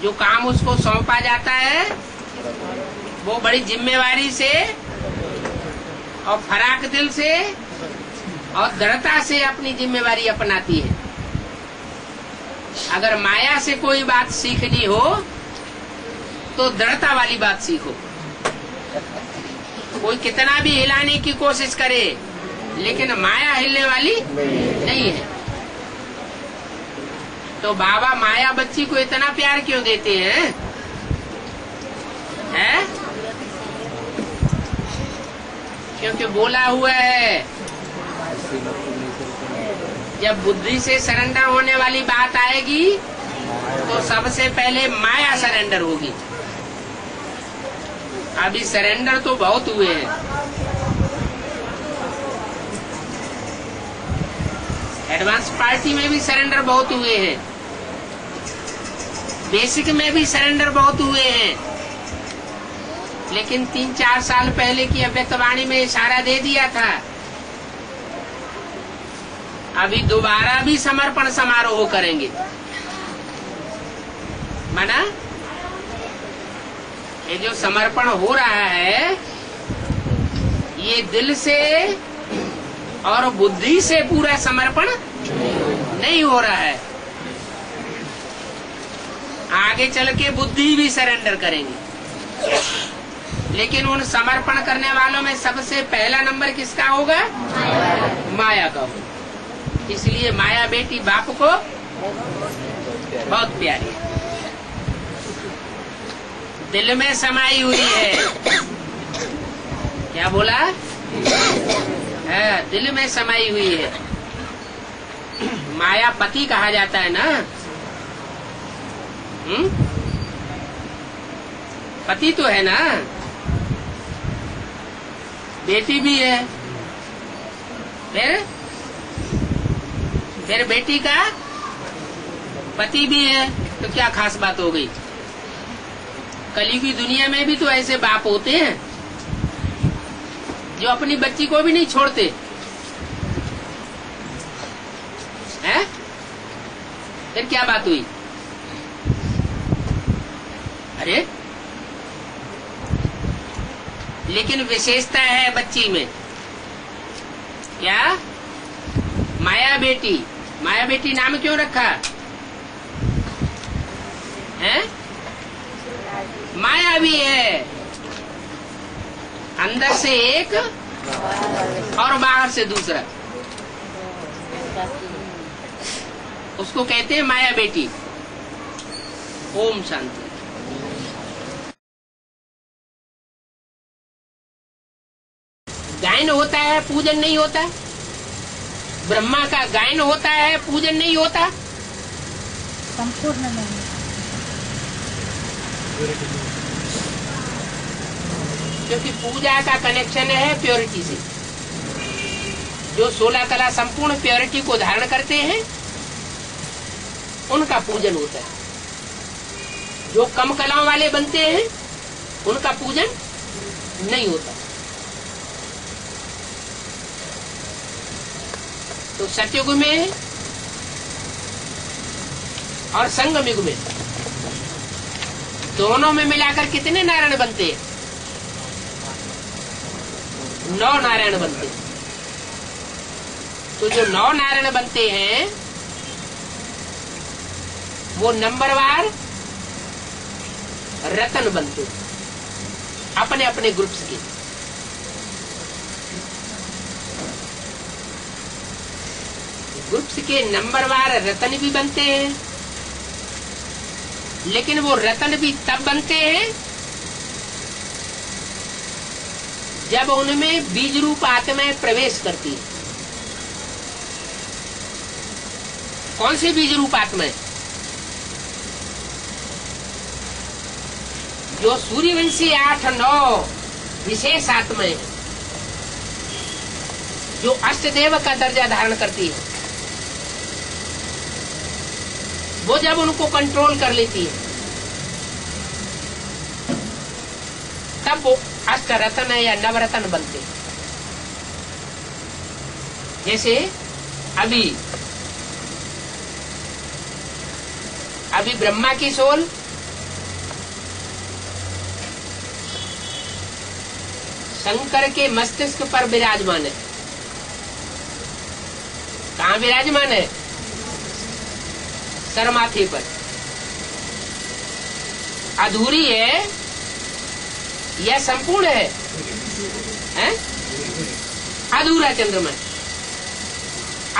जो काम उसको सौंपा जाता है वो बड़ी जिम्मेवारी से और फराक दिल से और दृढ़ता से अपनी जिम्मेवारी अपनाती है। अगर माया से कोई बात सीखनी हो तो दृढ़ता वाली बात सीखो। कोई कितना भी हिलाने की कोशिश करे लेकिन माया हिलने वाली नहीं है। तो बाबा माया बच्ची को इतना प्यार क्यों देते हैं? हैं? क्योंकि बोला हुआ है जब बुद्धि से सरेंडर होने वाली बात आएगी तो सबसे पहले माया सरेंडर होगी। अभी सरेंडर तो बहुत हुए हैं। एडवांस पार्टी में भी सरेंडर बहुत हुए हैं, बेसिक में भी सरेंडर बहुत हुए हैं, लेकिन 3-4 साल पहले की अव्यक्तवाणी में इशारा दे दिया था। अभी दोबारा भी समर्पण समारोह करेंगे। माना ये जो समर्पण हो रहा है ये दिल से और बुद्धि से पूरा समर्पण नहीं हो रहा है। आगे चल के बुद्धि भी सरेंडर करेंगे, लेकिन उन समर्पण करने वालों में सबसे पहला नंबर किसका होगा? माया का होगा। इसलिए माया बेटी बाप को बहुत प्यारी है, दिल में समाई हुई है। क्या बोला? है, दिल में समाई हुई है। माया पति कहा जाता है ना। पति तो है ना, बेटी भी है, फिर बेटी का पति भी है, तो क्या खास बात हो गई? कली की दुनिया में भी तो ऐसे बाप होते हैं जो अपनी बच्ची को भी नहीं छोड़ते हैं। फिर क्या बात हुई? अरे लेकिन विशेषता है बच्ची में। क्या? माया बेटी। माया बेटी नाम क्यों रखा है? माया भी है, अंदर से एक और बाहर से दूसरा, उसको कहते हैं माया बेटी। ओम शांति। गायन होता है, पूजन नहीं होता। ब्रह्मा का गायन होता है, पूजन नहीं होता। संपूर्ण नहीं। क्योंकि पूजा का कनेक्शन है प्योरिटी से। जो 16 कला संपूर्ण प्योरिटी को धारण करते हैं उनका पूजन होता है। जो कम कलाओं वाले बनते हैं उनका पूजन नहीं होता। तो सतयुग में और संगम युग में दोनों में मिलाकर कितने नारायण बनते हैं? 9 नारायण बनते हैं। तो जो 9 नारायण बनते हैं वो नंबरवार रतन बनते हैं अपने अपने ग्रुप्स के। ग्रुप्स के नंबरवार रतन भी बनते हैं, लेकिन वो रतन भी तब बनते हैं जब उनमें बीज रूप आत्माएं प्रवेश करती है। कौन से बीज रूप आत्माएं? जो सूर्यवंशी 8-9 विशेष आत्माएं हैं, जो अष्टदेव का दर्जा धारण करती है, वो जब उनको कंट्रोल कर लेती है तब वो अष्टरत्न या नवरत्न बनते हैं। जैसे अभी ब्रह्मा की सोल शंकर के मस्तिष्क पर विराजमान है। कहाँ विराजमान है? सरमाथे पर। अधूरी है या संपूर्ण है? अधूरा चंद्रमा है।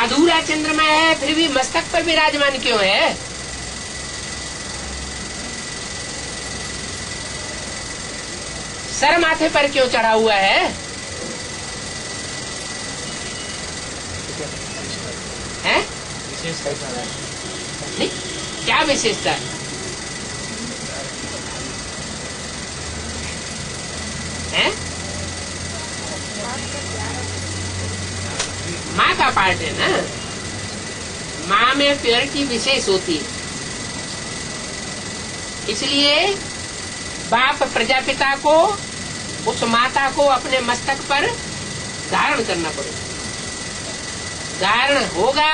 अधूरा चंद्रमा है, फिर भी मस्तक पर विराजमान क्यों है? सर माथे पर क्यों चढ़ा हुआ है? हैं? नहीं, क्या विशेषता है? हैं? माँ का पार्ट है ना। माँ में प्योरिटी विशेष होती है, इसलिए बाप प्रजापिता को, उस माता को अपने मस्तक पर धारण करना पड़ेगा। धारण होगा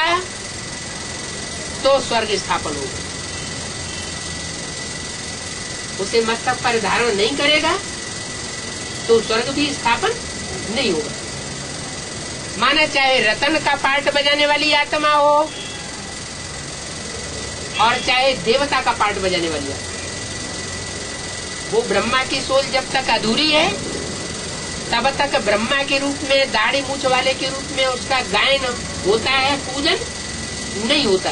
तो स्वर्ग स्थापन होगा। उसे मस्तक पर धारण नहीं करेगा तो स्वर्ग भी स्थापन नहीं होगा। माने चाहे रतन का पार्ट बजाने वाली आत्मा हो और चाहे देवता का पार्ट बजाने वाली आत्मा, वो ब्रह्मा की सोल जब तक अधूरी है तब तक ब्रह्मा के रूप में, दाढ़ी मूछ वाले के रूप में उसका गायन होता है, पूजन नहीं होता।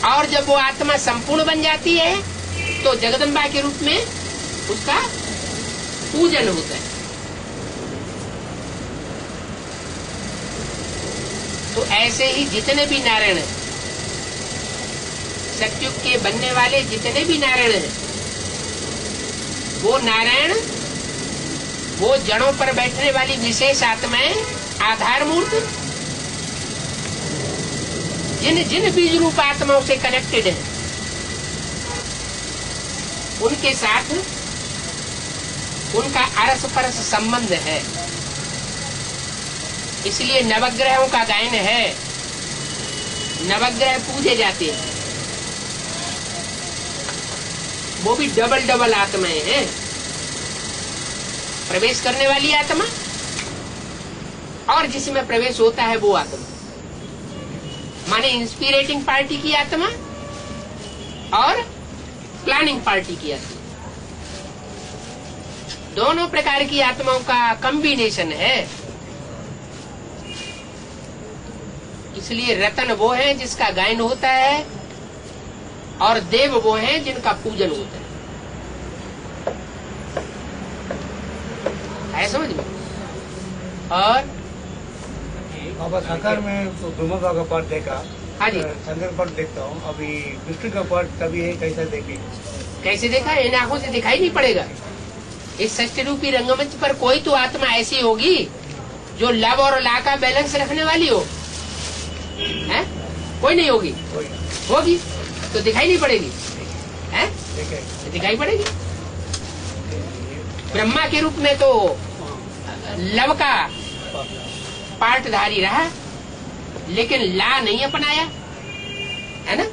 और जब वो आत्मा संपूर्ण बन जाती है तो जगदम्बा के रूप में उसका पूजन होता है। तो ऐसे ही जितने भी नारायण हैं, सतयुग के बनने वाले जितने भी नारायण हैं, वो नारायण, वो जड़ों पर बैठने वाली विशेष आत्माएं, आधार मूर्त, जिन जिन बीज रूप आत्माओं से कनेक्टेड है, उनके साथ उनका अरस परस संबंध है। इसलिए नवग्रहों का गायन है, नवग्रह पूजे जाते हैं। वो भी डबल डबल आत्माएं हैं, प्रवेश करने वाली आत्मा और जिसमें प्रवेश होता है वो आत्मा, माने इंस्पिरेटिंग पार्टी की आत्मा और प्लानिंग पार्टी की आत्मा। दोनों प्रकार की आत्माओं का कॉम्बिनेशन है। इसलिए रतन वो है जिसका गायन होता है और देव वो हैं जिनका पूजन होता है समझ में। और बाबा साकार में ब्रह्मा का पाठ देखा, हाँ जी, शंकर पाठ देखता हूँ। अभी विष्णु का पाठ तभी है, कैसा देखे? कैसे देखा? इन आंखों से दिखाई नहीं पड़ेगा। इस षष्ठ रूपी रंगमंच पर कोई तो आत्मा ऐसी होगी जो लव और ला का बैलेंस रखने वाली हो, है? कोई नहीं होगी। होगी तो दिखाई नहीं पड़ेगी, है? दिखाई पड़ेगी। ब्रह्मा के रूप में तो लव का पार्टधारी रहा, लेकिन ला नहीं अपनाया, है ना।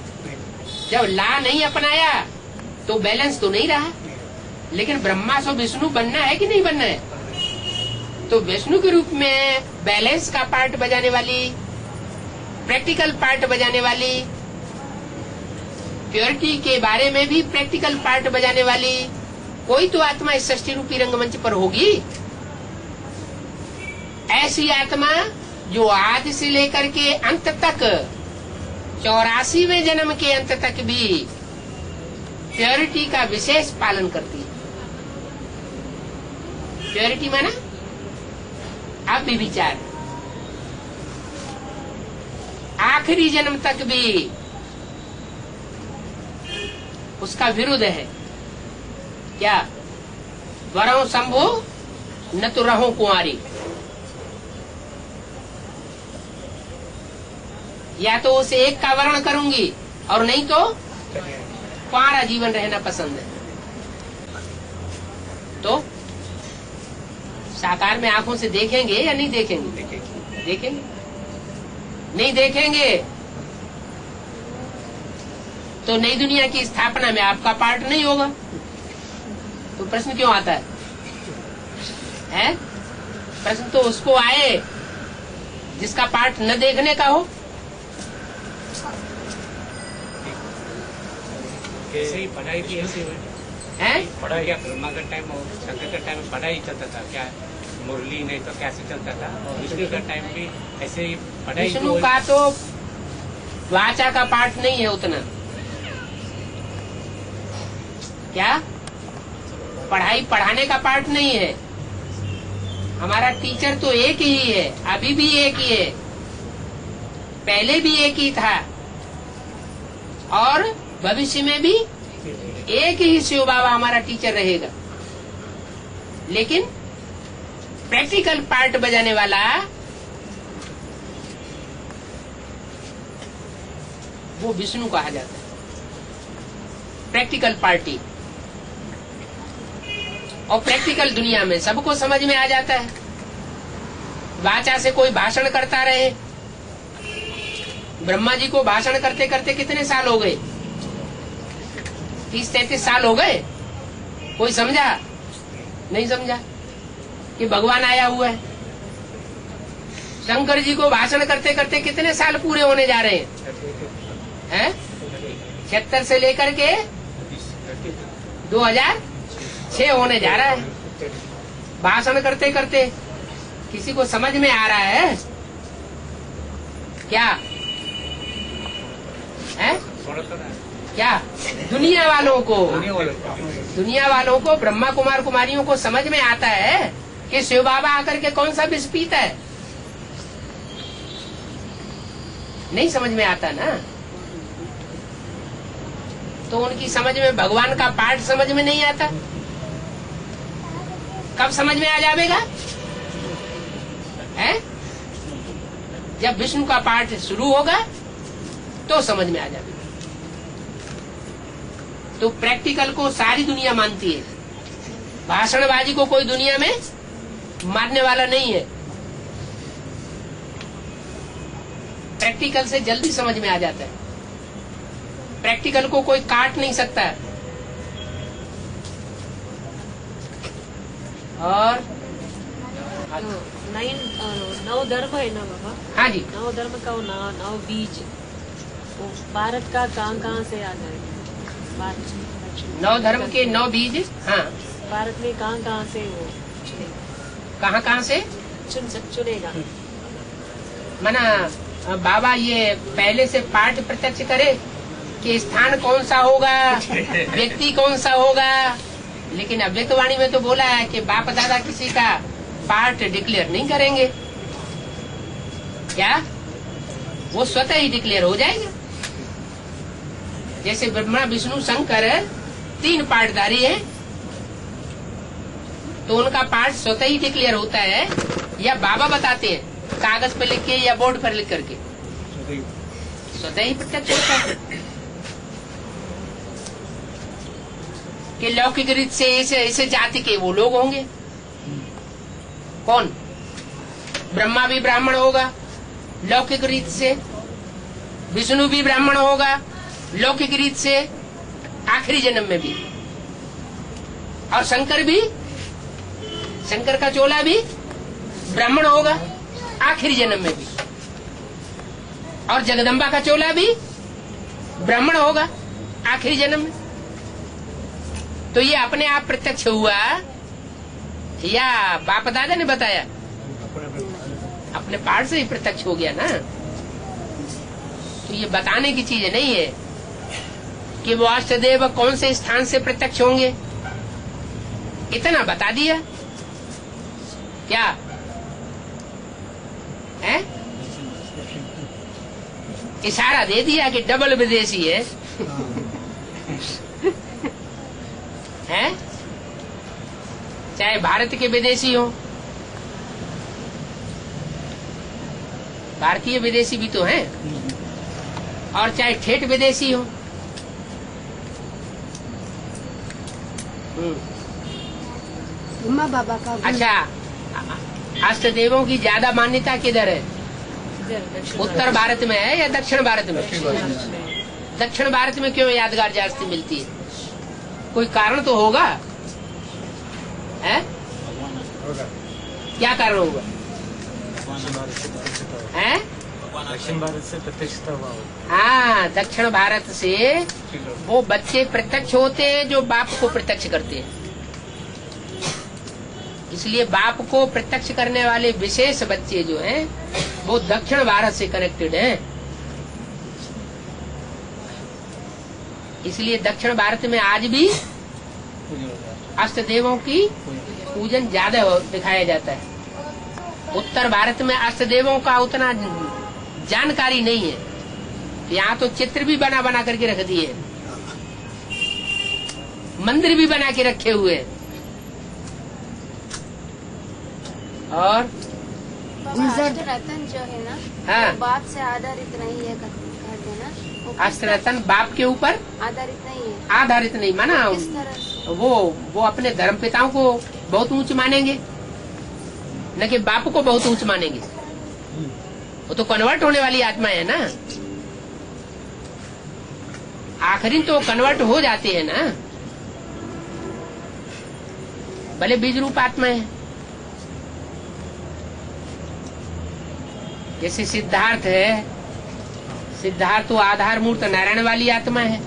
जब ला नहीं अपनाया तो बैलेंस तो नहीं रहा। लेकिन ब्रह्मा से विष्णु बनना है कि नहीं बनना है? तो विष्णु के रूप में बैलेंस का पार्ट बजाने वाली, प्रैक्टिकल पार्ट बजाने वाली, प्योरिटी के बारे में भी प्रैक्टिकल पार्ट बजाने वाली कोई तो आत्मा इस सृष्टि रूपी रंगमंच पर होगी। ऐसी आत्मा जो आज से लेकर के अंत तक 84वें जन्म के अंत तक भी प्योरिटी का विशेष पालन करती है। प्योरिटी माना अव्यभिचार। आखिरी जन्म तक भी उसका विरुद्ध है। क्या? वरों शंभु न तो रहो कुंवारी। या तो उसे एक का वर्ण करूंगी और नहीं तो कुंवारा जीवन रहना पसंद है। तो साकार में आंखों से देखेंगे या नहीं देखेंगे? देखेंगे। नहीं देखेंगे तो नई दुनिया की स्थापना में आपका पार्ट नहीं होगा। तो प्रश्न क्यों आता है? प्रश्न तो उसको आए जिसका पार्ट न देखने का हो। ऐसे ही पढ़ाई भी ऐसे हुई है पढ़ाई क्या ब्रह्मा का टाइम और शंकर का टाइम पढ़ाई चलता था क्या? मुरली नहीं तो कैसे चलता था। और विष्णु का टाइम भी ऐसे ही पढ़ाई। विष्णु का तो वाचा का पार्ट नहीं है उतना। क्या? पढ़ाई पढ़ाने का पार्ट नहीं है। हमारा टीचर तो एक ही है, अभी भी एक ही है, पहले भी एक ही था और भविष्य में भी एक ही शिव बाबा हमारा टीचर रहेगा। लेकिन प्रैक्टिकल पार्ट बजाने वाला वो विष्णु कहा जाता है। Practical party. और प्रैक्टिकल दुनिया में सबको समझ में आ जाता है। वाचा से कोई भाषण करता रहे। ब्रह्मा जी को भाषण करते करते कितने साल हो गए? 30-33 साल हो गए। कोई समझा? नहीं समझा कि भगवान आया हुआ है। शंकर जी को भाषण करते करते कितने साल पूरे होने जा रहे हैं? 76 से लेकर के 2006 होने जा रहा है। भाषण करते करते किसी को समझ में आ रहा है क्या? है क्या? दुनिया वालों को ब्रह्मा कुमार कुमारियों को समझ में आता है कि शिव बाबा आकर के कौन सा विष पीता है? नहीं समझ में आता ना। तो उनकी समझ में भगवान का पाठ समझ में नहीं आता। कब समझ में आ जाएगा? है? जब विष्णु का पाठ शुरू होगा तो समझ में आ जाएगा। तो प्रैक्टिकल को सारी दुनिया मानती है। भाषणबाजी को कोई दुनिया में मानने वाला नहीं है। प्रैक्टिकल से जल्दी समझ में आ जाता है। प्रैक्टिकल को कोई काट नहीं सकता। और 9 धर्म है ना बाबा? हाँ जी। 9 धर्म का 9 बीज वो भारत का कहाँ से आ जाएगा? 9 धर्म के 9 बीज। हाँ, भारत में कहाँ से वो कहाँ से चुनेगा? मना बाबा ये पहले से पाठ प्रत्यक्ष करे कि स्थान कौन सा होगा, व्यक्ति कौन सा होगा। लेकिन अव्यक्त वाणी में तो बोला है कि बाप दादा किसी का पार्ट डिक्लेयर नहीं करेंगे। क्या? वो स्वतः ही डिक्लेयर हो जाएगा। जैसे ब्रह्मा विष्णु शंकर 3 पार्टधारी हैं, तो उनका पार्ट स्वतः ही डिक्लेयर होता है या बाबा बताते हैं कागज पे लिख के या बोर्ड पर लिख करके? स्वतः ही प्रत्यक्ष होता है कि लौकिक रीत से ऐसे जाति के वो लोग होंगे। कौन? ब्रह्मा भी ब्राह्मण होगा, लौकिक रीत से, विष्णु भी ब्राह्मण होगा लौकिक रीत से आखिरी जन्म में भी, और शंकर भी, शंकर का चोला भी ब्राह्मण होगा आखिरी जन्म में भी, और जगदम्बा का चोला भी ब्राह्मण होगा आखिरी जन्म में। तो ये अपने आप प्रत्यक्ष हुआ या बाप दादा ने बताया? अपने पाठ से ही प्रत्यक्ष हो गया ना। तो ये बताने की चीज नहीं है कि वो अष्टदेव कौन से स्थान से प्रत्यक्ष होंगे, इतना बता दिया। क्या है? इशारा दे दिया कि डबल विदेशी है। हैं? चाहे भारत के विदेशी हो, भारतीय विदेशी भी तो हैं, और चाहे ठेठ विदेशी हो। उमा बाबा का अच्छा, अष्टदेवों की ज्यादा मान्यता किधर है? उत्तर भारत में है या दक्षिण भारत में? दक्षिण भारत में क्यों यादगार जास्ती मिलती है? कोई कारण तो होगा, है? क्या कारण होगा? है? दक्षिण भारत से प्रत्यक्षता हुआ हो। हाँ, दक्षिण भारत से वो बच्चे प्रत्यक्ष होते हैं जो बाप को प्रत्यक्ष करते हैं। इसलिए बाप को प्रत्यक्ष करने वाले विशेष बच्चे जो हैं वो दक्षिण भारत से कनेक्टेड हैं। इसलिए दक्षिण भारत में आज भी अष्टदेवों की पूजन ज्यादा दिखाया जाता है। उत्तर भारत में अष्टदेवों का उतना जानकारी नहीं है। यहाँ तो चित्र भी बना बना करके रख दिए, मंदिर भी बना के रखे हुए हैं। और अष्टरत्न जो है ना, हाँ, वो बाप से आधारित नहीं है कहते हैं ना। वो किस अष्टरत्न बाप के ऊपर तरह आधारित नहीं है? आधारित नहीं माना। किस तरह से? वो अपने धर्म पिताओं को बहुत ऊंच मानेंगे, न कि बाप को बहुत ऊंच मानेंगे। वो तो कन्वर्ट होने वाली आत्मा है ना, आखिरी तो कन्वर्ट हो जाते हैं ना, भले बीज रूप आत्मा है। जैसे सिद्धार्थ है, सिद्धार्थ तो आधार मूर्त नारायण वाली आत्मा है,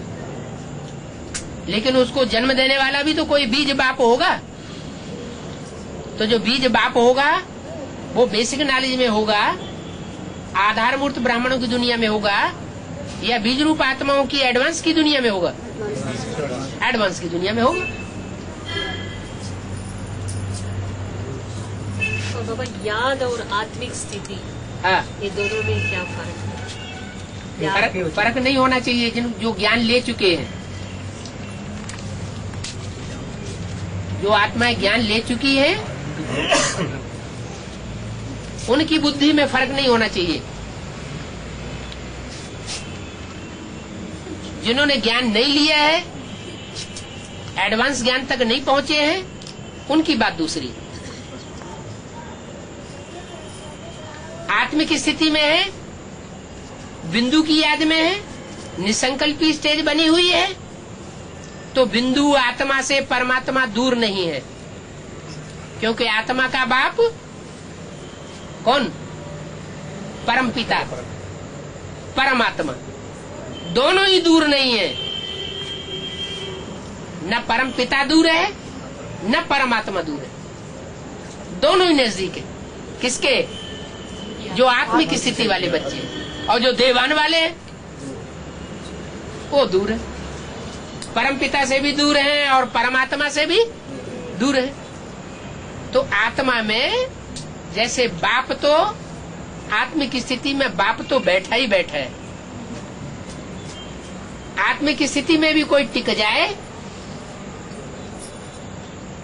लेकिन उसको जन्म देने वाला भी तो कोई बीज बाप होगा। तो जो बीज बाप होगा वो बेसिक नॉलेज में होगा, आधार मूर्त ब्राह्मणों की दुनिया में होगा, या बीज रूप आत्माओं की एडवांस की दुनिया में होगा? एडवांस की दुनिया में होगा। तो बाबा, याद और आत्मिक स्थिति, हाँ, ये दोनों में क्या फर्क है? फर्क नहीं होना चाहिए। जो ज्ञान ले चुके हैं, जो आत्माएं ज्ञान ले चुकी है, उनकी बुद्धि में फर्क नहीं होना चाहिए। जिन्होंने ज्ञान नहीं लिया है, एडवांस ज्ञान तक नहीं पहुंचे हैं, उनकी बात दूसरी। आत्मिक स्थिति में है, बिंदु की याद में है, निसंकल्पी स्टेज बनी हुई है, तो बिंदु आत्मा से परमात्मा दूर नहीं है, क्योंकि आत्मा का बाप कौन? परम पिता, परमात्मा। दोनों ही दूर नहीं है, न परम पिता दूर है न परमात्मा दूर है, दोनों ही नजदीक है। किसके? जो आत्मिक स्थिति वाले बच्चे, और जो देवान वाले हैं वो दूर है, परम पिता से भी दूर है और परमात्मा से भी दूर है। तो आत्मा में जैसे बाप, तो आत्मिक स्थिति में बाप तो बैठा ही बैठा है। आत्मिक स्थिति में भी कोई टिक जाए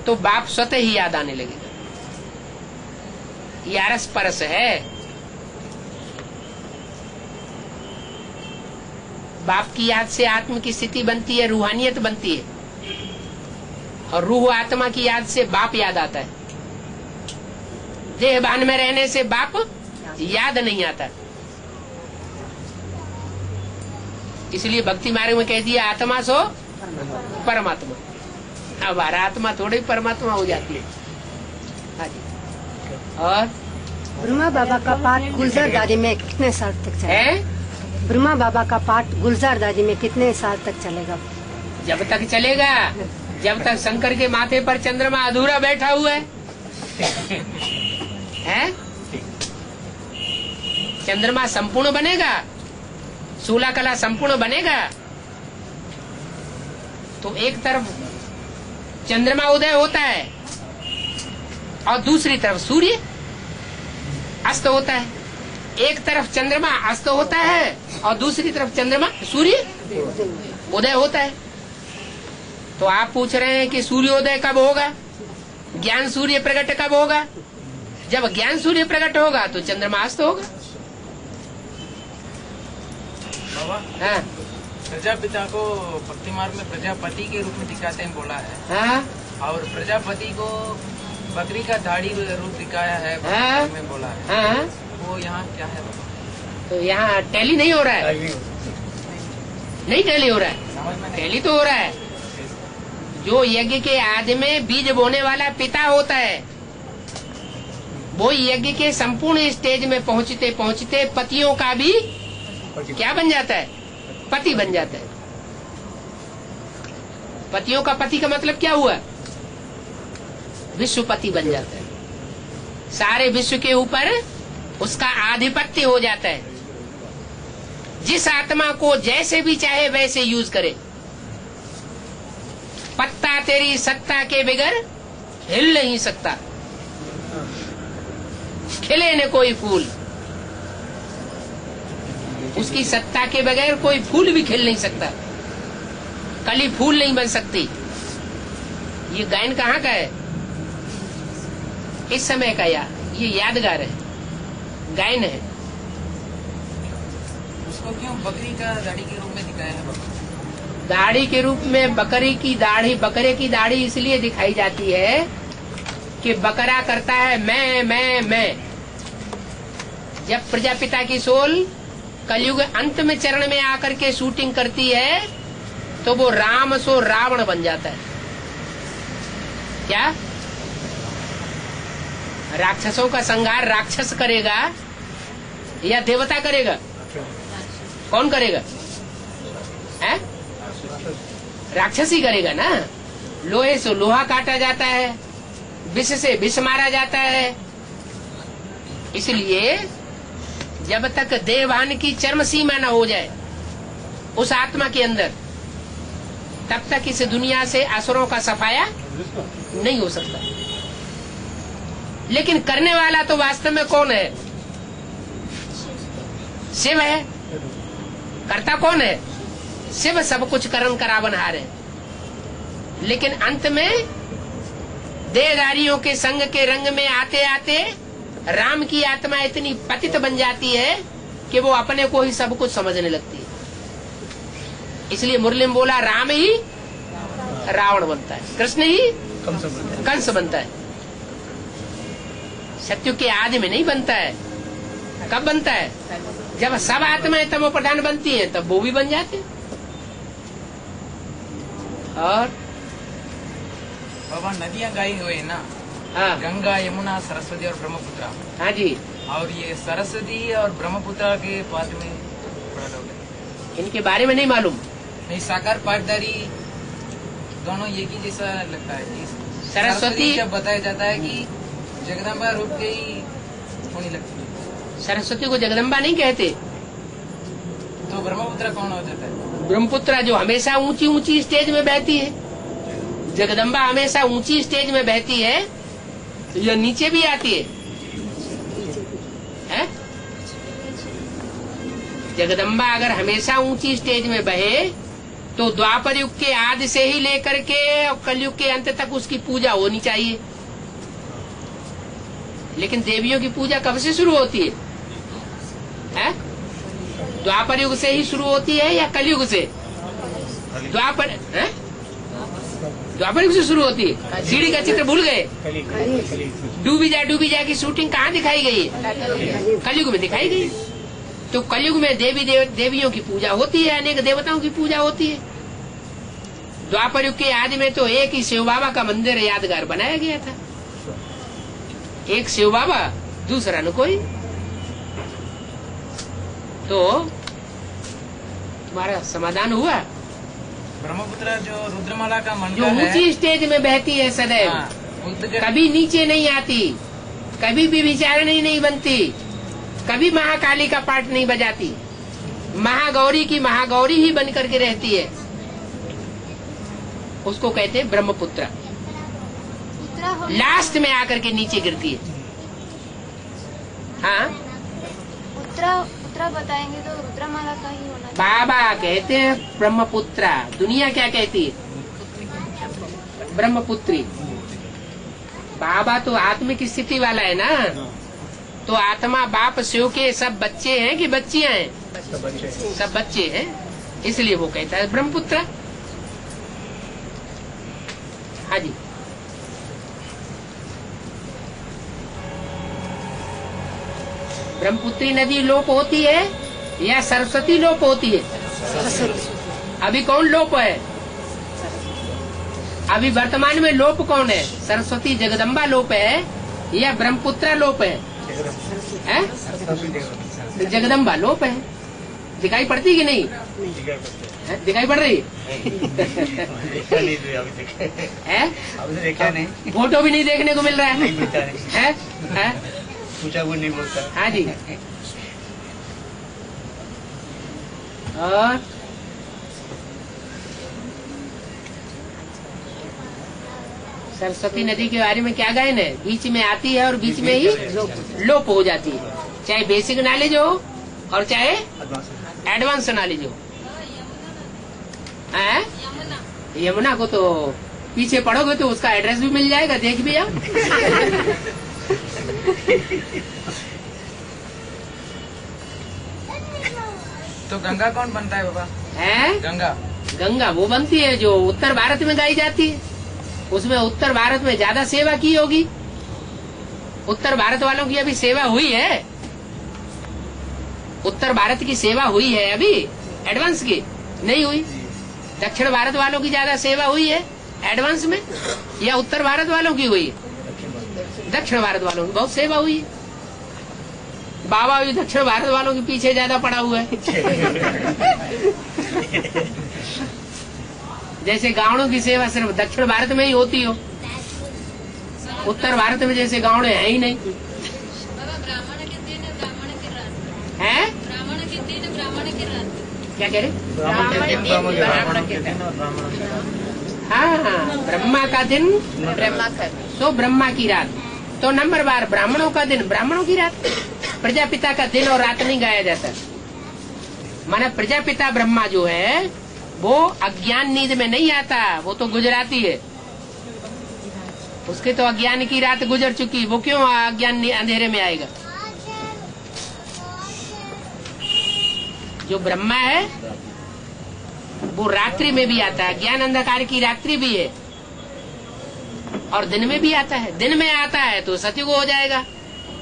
तो बाप स्वतः ही याद आने लगेगा। ये अरस परस है। बाप की याद से आत्मा की स्थिति बनती है, रूहानियत बनती है, और रूह आत्मा की याद से बाप याद आता है। देहभान में रहने से बाप याद नहीं आता, इसलिए भक्ति मार्ग में कह दिया आत्मा सो परमात्मा। अब हमारा आत्मा थोड़ी परमात्मा हो जाती है। हाँ जी। और ब्रह्मा बाबा का पाठ गुलजार दादी में कितने साल तक चलेगा? है ब्रह्मा बाबा का पाठ गुलजार दादी में कितने साल तक चलेगा? जब तक चलेगा जब तक शंकर के माथे पर चंद्रमा अधूरा बैठा हुआ है? चंद्रमा संपूर्ण बनेगा, 16 कला संपूर्ण बनेगा तो एक तरफ चंद्रमा उदय होता है और दूसरी तरफ सूर्य अस्त होता है। एक तरफ चंद्रमा अस्त होता है और दूसरी तरफ चंद्रमा सूर्य उदय होता है। तो आप पूछ रहे हैं कि सूर्योदय कब होगा, ज्ञान सूर्य प्रकट कब होगा? जब ज्ञान सूर्य प्रकट होगा तो चंद्रमा अस्त होगा। बाबा हाँ प्रजापिता को भक्ति मार्ग में प्रजापति के रूप में दिखाते हैं बोला है, हाँ और प्रजापति को बकरी का दाढ़ी रूप दिखाया है हाँ? में बोला है। हाँ वो यहाँ क्या है बाबा? तो यहाँ टैली नहीं हो रहा है, नहीं टैली हो रहा है, समझ में नहीं। टैली तो हो रहा है। जो यज्ञ के आदि में बीज बोने वाला पिता होता है वो यज्ञ के संपूर्ण स्टेज में पहुँचते पहुँचते पतियों का भी क्या बन जाता है? पति बन जाता है। पतियों का पति का मतलब क्या हुआ? विश्वपति बन जाता है। सारे विश्व के ऊपर उसका आधिपत्य हो जाता है। जिस आत्मा को जैसे भी चाहे वैसे यूज करे। पत्ता तेरी सत्ता के बगैर हिल नहीं सकता, खिले न कोई फूल। उसकी सत्ता के बगैर कोई फूल भी खिल नहीं सकता, कली फूल नहीं बन सकती। ये गायन कहाँ का है? इस समय का ये यादगार है, गायन है। उसको क्यों बकरी का दाढ़ी के रूप में दिखाया है बाबा? दाढ़ी के रूप में बकरी की दाढ़ी, बकरे की दाढ़ी इसलिए दिखाई जाती है कि बकरा करता है मैं। जब प्रजापिता की सोल कलयुग अंत में चरण में आकर के शूटिंग करती है तो वो राम सो रावण बन जाता है। क्या राक्षसों का संहार राक्षस करेगा या देवता करेगा? कौन करेगा? है? राक्षस ही करेगा ना। लोहे से लोहा काटा जाता है, विष से विष मारा जाता है। इसलिए जब तक देवान की चरम सीमा न हो जाए उस आत्मा के अंदर, तब तक इस दुनिया से असुरों का सफाया नहीं हो सकता। लेकिन करने वाला तो वास्तव में कौन है? शिव है। करता कौन है? शिव सब कुछ करन करावनहार है। लेकिन अंत में देहधारियों के संग के रंग में आते आते राम की आत्मा इतनी पतित बन जाती है कि वो अपने को ही सब कुछ समझने लगती है। इसलिए मुरली में बोला राम ही रावण बनता है, कृष्ण ही कंस बनता है। सत्य के आदि में नहीं बनता है। कब बनता है? जब सब आत्माएं तमो प्रधान बनती हैं तब वो भी बन जाते हैं। और बाबा नदियाँ गाई हुए है ना, हाँ गंगा, यमुना, सरस्वती और ब्रह्मपुत्रा। हाँ जी, और ये सरस्वती और ब्रह्मपुत्रा के पाठ में बड़ा डाउट है। इनके बारे में नहीं मालूम। नहीं, साकार पाठदारी दोनों एक ही जैसा लगता है कि सरस्वती जब बताया जाता है कि जगदम्बा रूप के ही होने लगती है। सरस्वती को जगदम्बा नहीं कहते। तो ब्रह्मपुत्रा कौन हो जाता है? ब्रह्मपुत्रा जो हमेशा ऊंची ऊंची स्टेज में बहती है। जगदम्बा हमेशा ऊंची स्टेज में बहती है, यह नीचे भी आती है? जगदम्बा अगर हमेशा ऊंची स्टेज में बहे तो द्वापर युग के आदि से ही लेकर के और कलयुग के अंत तक उसकी पूजा होनी चाहिए। लेकिन देवियों की पूजा कब से शुरू होती है? द्वापर युग से ही शुरू होती है या कलयुग से? द्वापर युग से शुरू होती है। सीढ़ी का चित्र भूल गए? डूबी जा की शूटिंग कहाँ दिखाई गई है? कलयुग में दिखाई गई। तो कलयुग में देवियों की पूजा होती है, अनेक देवताओं की पूजा होती है। द्वापर युग के आदि में तो एक ही शिव बाबा का मंदिर यादगार बनाया गया था, एक शिव बाबा, दूसरा न कोई। तो तुम्हारा समाधान हुआ। ब्रह्मपुत्र जो रुद्रमाला का जो मंडल है, ऊंची स्टेज में बहती है सदैव, कभी नीचे नहीं आती, कभी भी विचारणी नहीं बनती, कभी महाकाली का पाठ नहीं बजाती, महागौरी की महागौरी ही बन करके रहती है, उसको कहते हैं ब्रह्मपुत्र। लास्ट में आकर के नीचे गिरती है। हाँ, उत्तरा बताएंगे तो रुद्रमाला का ही होना चाहिए। बाबा कहते हैं ब्रह्मपुत्रा, दुनिया क्या कहती है? ब्रह्मपुत्री। बाबा तो आत्मिक स्थिति वाला है ना, तो आत्मा बाप शिव के सब बच्चे हैं कि बच्चियां हैं? सब बच्चे हैं, इसलिए वो कहता है ब्रह्मपुत्र। हाँ जी, ब्रह्मपुत्री नदी लोप होती है या सरस्वती लोप होती है? अभी कौन लोप है? अभी वर्तमान में लोप कौन है? सरस्वती जगदम्बा लोप है या ब्रह्मपुत्रा लोप है? जगदम्बा लोप है। दिखाई पड़ती कि नहीं? दिखाई पड़ रही है? देखा नहीं, फोटो भी नहीं देखने को मिल रहा है, है? पूछा वो नहीं बोलता। हाँ जी। और सरस्वती नदी के बारे में क्या गायन है? बीच में आती है और बीच में ही लोप हो जाती है, चाहे बेसिक नॉलेज हो और चाहे एडवांस नॉलेज हो। यमुना को तो पीछे पढ़ोगे तो उसका एड्रेस भी मिल जाएगा, देख भी आओ। तो गंगा कौन बनता है बाबा? है गंगा वो बनती है जो उत्तर भारत में गाई जाती है। उसमें उत्तर भारत में ज्यादा सेवा की होगी। उत्तर भारत वालों की अभी सेवा हुई है, उत्तर भारत की सेवा हुई है, अभी एडवांस की नहीं हुई। दक्षिण भारत वालों की ज्यादा सेवा हुई है एडवांस में, या उत्तर भारत वालों की हुई? दक्षिण भारत वालों की बहुत सेवा हुई है। बाबा भी दक्षिण भारत वालों के पीछे ज्यादा पड़ा हुआ है। जैसे गावड़ों की सेवा सिर्फ दक्षिण भारत में ही होती हो, उत्तर भारत में जैसे गावड़े हैं ही नहीं। है क्या कह रहे? हाँ, ब्रह्मा का दिन तो ब्रह्मा की रात। तो नंबर बार ब्राह्मणों का दिन ब्राह्मणों की रात। प्रजापिता का दिन और रात नहीं गाया जाता। माना प्रजापिता ब्रह्मा जो है वो अज्ञान नींद में नहीं आता, वो तो गुजराती है। उसके तो अज्ञान की रात गुजर चुकी, वो क्यों अज्ञान अंधेरे में आएगा? जो ब्रह्मा है वो रात्रि में भी आता है, ज्ञान अंधकार की रात्रि भी है और दिन में भी आता है। दिन में आता है तो सतयुग हो जाएगा,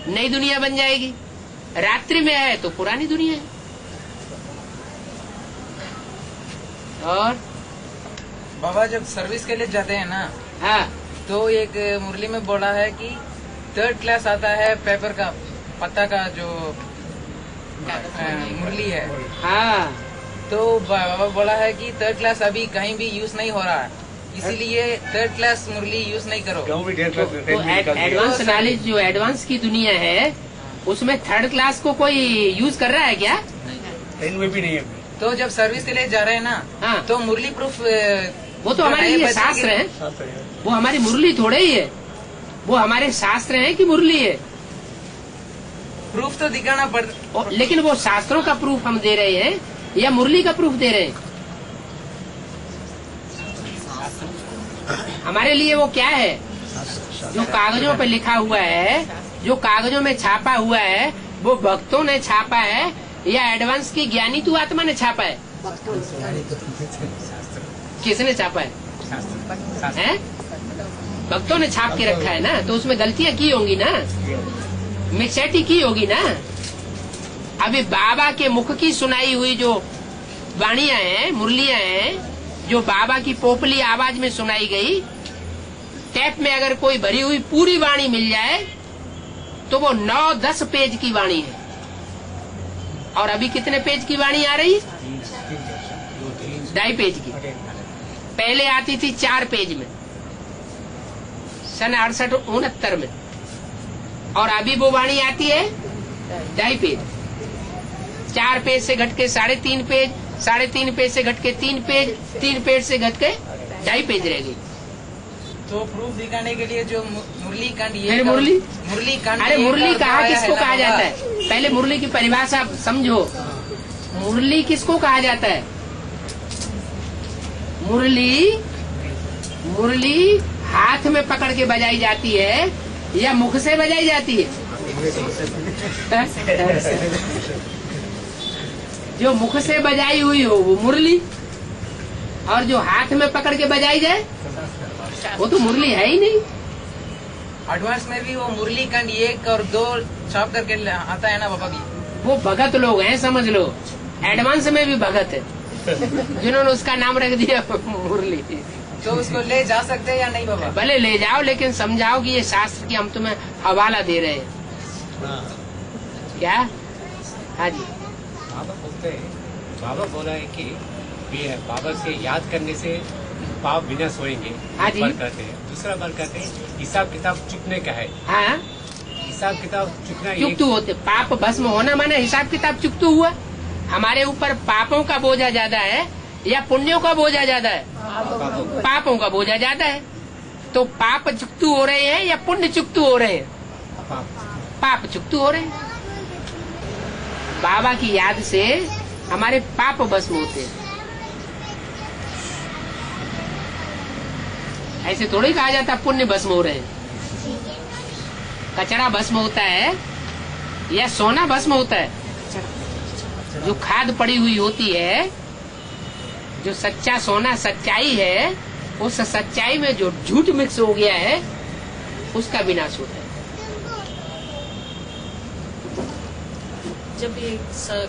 नई दुनिया बन जाएगी। रात्रि में है तो पुरानी दुनिया है। और बाबा जब सर्विस के लिए जाते हैं ना, हाँ, तो एक मुरली में बोला है कि 3rd क्लास आता है पेपर का पत्ता का जो मुरली है। हाँ, तो बाबा बोला है कि 3rd क्लास अभी कहीं भी यूज नहीं हो रहा है, इसीलिए 3rd क्लास मुरली यूज नहीं करो। तो एडवांस नॉलेज जो एडवांस की दुनिया है उसमें 3rd क्लास को कोई यूज कर रहा है क्या? इनमें भी नहीं है। तो जब सर्विस के लिए जा रहे हैं ना, हाँ, तो मुरली प्रूफ वो तो हमारे लिए शास्त्र है, वो हमारी मुरली थोड़े ही है, वो हमारे शास्त्र है कि मुरली है। प्रूफ तो दिखाना पड़, लेकिन वो शास्त्रों का प्रूफ हम दे रहे हैं या मुरली का प्रूफ दे रहे हैं? हमारे लिए वो क्या है? जो कागजों पे लिखा हुआ है, जो कागजों में छापा हुआ है, वो भक्तों ने छापा है या एडवांस की ज्ञानी तू आत्मा ने छापा है? किसने छापा है? हैं? भक्तों ने छाप के रखा है ना, तो उसमें गलतियां की होंगी ना, मिक्सैटी की होगी ना। अभी बाबा के मुख की सुनाई हुई जो वाणियां हैं, मुरलियां हैं, जो बाबा की पोपली आवाज में सुनाई गई, टेप में अगर कोई भरी हुई पूरी वाणी मिल जाए तो वो 9-10 पेज की वाणी है। और अभी कितने पेज की वाणी आ रही? 2.5 पेज की। पहले आती थी 4 पेज में, सन 68-69 में, और अभी वो वाणी आती है 2.5 पेज। 4 पेज से घट के 3.5 पेज, 3.5 पेज से घट के 3 पेज, 3 पेज से घट के 2.5 पेज रह गई। तो प्रूफ दिखाने के लिए जो मुरली कांड ये अरे मुरली कांड, अरे मुरली कहा किसको कहा जाता है? पहले मुरली की परिभाषा समझो। मुरली किसको कहा जाता है? मुरली हाथ में पकड़ के बजाई जाती है या मुख से बजाई जाती है? जो मुख से बजाई हुई हो वो मुरली, और जो हाथ में पकड़ के बजाई जाए वो तो मुरली है ही नहीं। एडवांस में भी वो मुरली कांड 1 और 2 छाप करके आता है ना बाबा जी। वो भगत लोग हैं, समझ लो। एडवांस में भी भगत है जिन्होंने उसका नाम रख दिया मुरली। तो उसको ले जा सकते हैं या नहीं बाबा? भले ले जाओ, लेकिन समझाओ कि ये शास्त्र की हम तुम्हें हवाला दे रहे हैं। क्या? हाँ जी। बाबा बोलते हैं, बाबा बोला है कि बाबा से याद करने से पाप विनाश होएंगे। हाँ जी। कहते हैं। दूसरा बार कहते हैं हिसाब किताब चुकने का है। हाँ, हिसाब किताब चुकना चुकतू होते, पाप भस्म होना माने हिसाब किताब चुकतू हुआ। हमारे ऊपर पापों का बोझा ज्यादा है या पुण्यों का बोझा ज्यादा है? पापों का बोझा ज्यादा है। तो पाप चुकतू हो रहे हैं या पुण्य चुकतू हो रहे हैं? पाप चुकतू हो रहे हैं। बाबा की याद से हमारे पाप भस्म होते हैं। ऐसे थोड़ी कहा जाता पुण्य भस्म हो रहे हैं। कचरा भस्म होता है या सोना भस्म होता है? जो खाद पड़ी हुई होती है, जो सच्चा सोना सच्चाई है, उस सच्चाई में जो झूठ मिक्स हो गया है उसका विनाश होता है। जब ये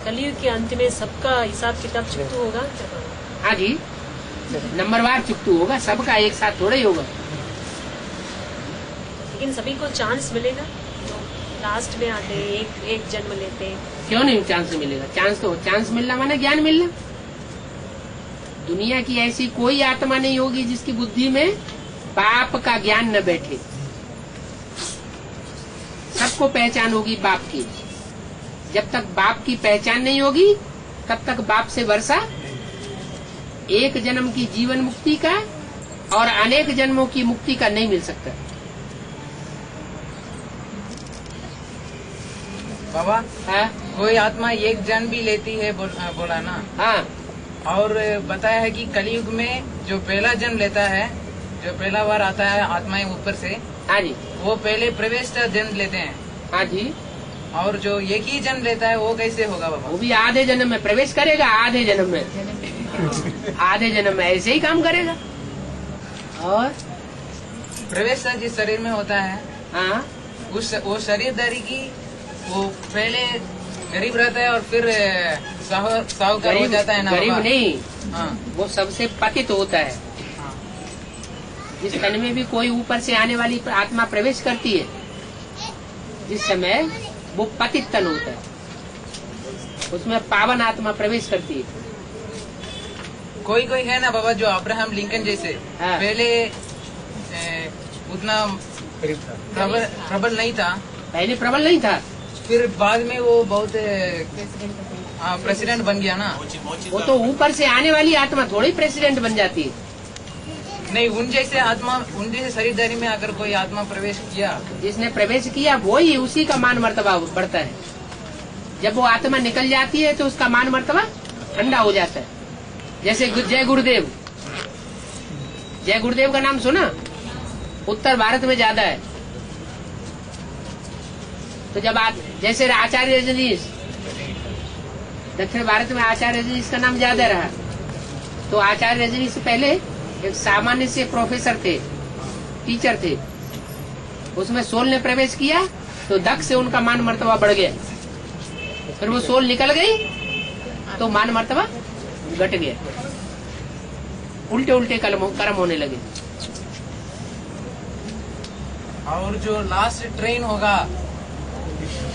कलयुग के अंत में सबका हिसाब किताब चुकतू होगा? हाँ जी, नंबरवार चुकतू होगा, सबका एक साथ थोड़ा ही होगा। लेकिन सभी को चांस मिलेगा जो लास्ट में आते हैं, एक जन्म लेते हैं। क्यों नहीं चांस मिलेगा? चांस मिलना माने ज्ञान मिलना। दुनिया की ऐसी कोई आत्मा नहीं होगी जिसकी बुद्धि में पाप का ज्ञान न बैठे। सबको पहचान होगी बाप की। जब तक बाप की पहचान नहीं होगी तब तक बाप से वर्षा एक जन्म की जीवन मुक्ति का और अनेक जन्मों की मुक्ति का नहीं मिल सकता। बाबा हाँ कोई आत्मा एक जन्म भी लेती है बोला ना। हाँ, और बताया है कि कलयुग में जो पहला जन्म लेता है, जो पहला बार आता है आत्माएं ऊपर से, हाँ जी, वो पहले प्रवेश जन्म लेते हैं। हाँ जी। और जो एक ही जन्म लेता है वो कैसे होगा बाबा? वो भी आधे जन्म में प्रवेश करेगा, आधे जन्म में आधे जन्म में ऐसे ही काम करेगा। और प्रवेश जिस शरीर में होता है, हाँ, वो शरीरदारी की वो पहले गरीब रहता है और फिर साहूकार हो जाता है ना गरीब बाबा? नहीं, हाँ। वो सबसे पतित होता है। जिस तन में भी कोई ऊपर से आने वाली आत्मा प्रवेश करती है, जिस समय वो पतित तन होता है, उसमें पावन आत्मा प्रवेश करती है। कोई है ना बाबा जो अब्राहम लिंकन जैसे हाँ। पहले उतना प्रबल नहीं था, पहले प्रबल नहीं था, फिर बाद में वो बहुत प्रेसिडेंट बन गया ना। वो तो ऊपर से आने वाली आत्मा थोड़ी प्रेसिडेंट बन जाती है। नहीं, उन जैसे शरीरदारी में अगर कोई आत्मा प्रवेश किया, जिसने प्रवेश किया वो ही, उसी का मान मर्तबा बढ़ता है। जब वो आत्मा निकल जाती है तो उसका मान मर्तबा ठंडा हो जाता है। जैसे जय गुरुदेव, जय गुरुदेव का नाम सुना? उत्तर भारत में ज्यादा है। तो जब जैसे आचार्य रजनीश, दक्षिण भारत में आचार्य रजनीश का नाम ज्यादा रहा। तो आचार्य रजनीश से पहले एक सामान्य से प्रोफेसर थे, टीचर थे, उसमें सोल ने प्रवेश किया तो दक्ष से उनका मान मर्तबा बढ़ गया। फिर वो सोल निकल गई तो मान मर्तबा घट गया, उल्टे उल्टे कर्म होने लगे। और जो लास्ट ट्रेन होगा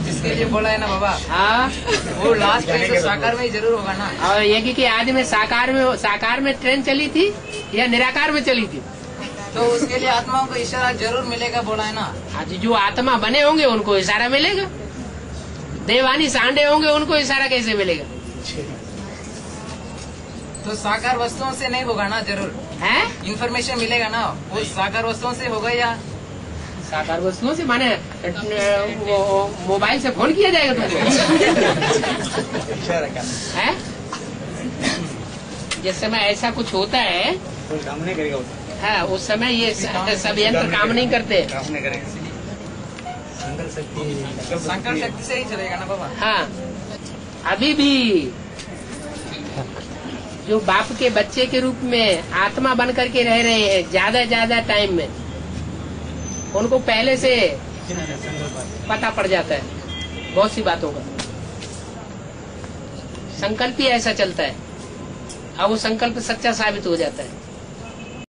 जिसके लिए बोला है ना बाबा, हाँ, वो लास्ट ट्रेन तो साकार में ही जरूर होगा ना। और ये कि आज में साकार में ट्रेन चली थी या निराकार में चली थी, तो उसके लिए आत्माओं को इशारा जरूर मिलेगा बोला है ना। आज जो आत्मा बने होंगे उनको इशारा मिलेगा, देवानी सांडे होंगे उनको इशारा कैसे मिलेगा? तो साकार वस्तुओं से नहीं होगा ना, जरूर है इन्फॉर्मेशन मिलेगा ना। वो साकार वस्तुओं से होगा या साकार वस्तुओं से, माने वो मोबाइल से फोन किया जाएगा तुमको? है जिस समय ऐसा कुछ होता है, काम नहीं करेगा वो। हाँ, उस समय ये सब यंत्र काम नहीं करते। काम नहीं करेंगे, संकल्प शक्ति से ही चलेगा ना बाबा। हाँ, अभी भी जो बाप के बच्चे के रूप में आत्मा बन करके रह रहे हैं ज्यादा टाइम में, उनको पहले से पता पड़ जाता है बहुत सी बातों का। संकल्प ही ऐसा चलता है, अब वो संकल्प सच्चा साबित हो जाता है।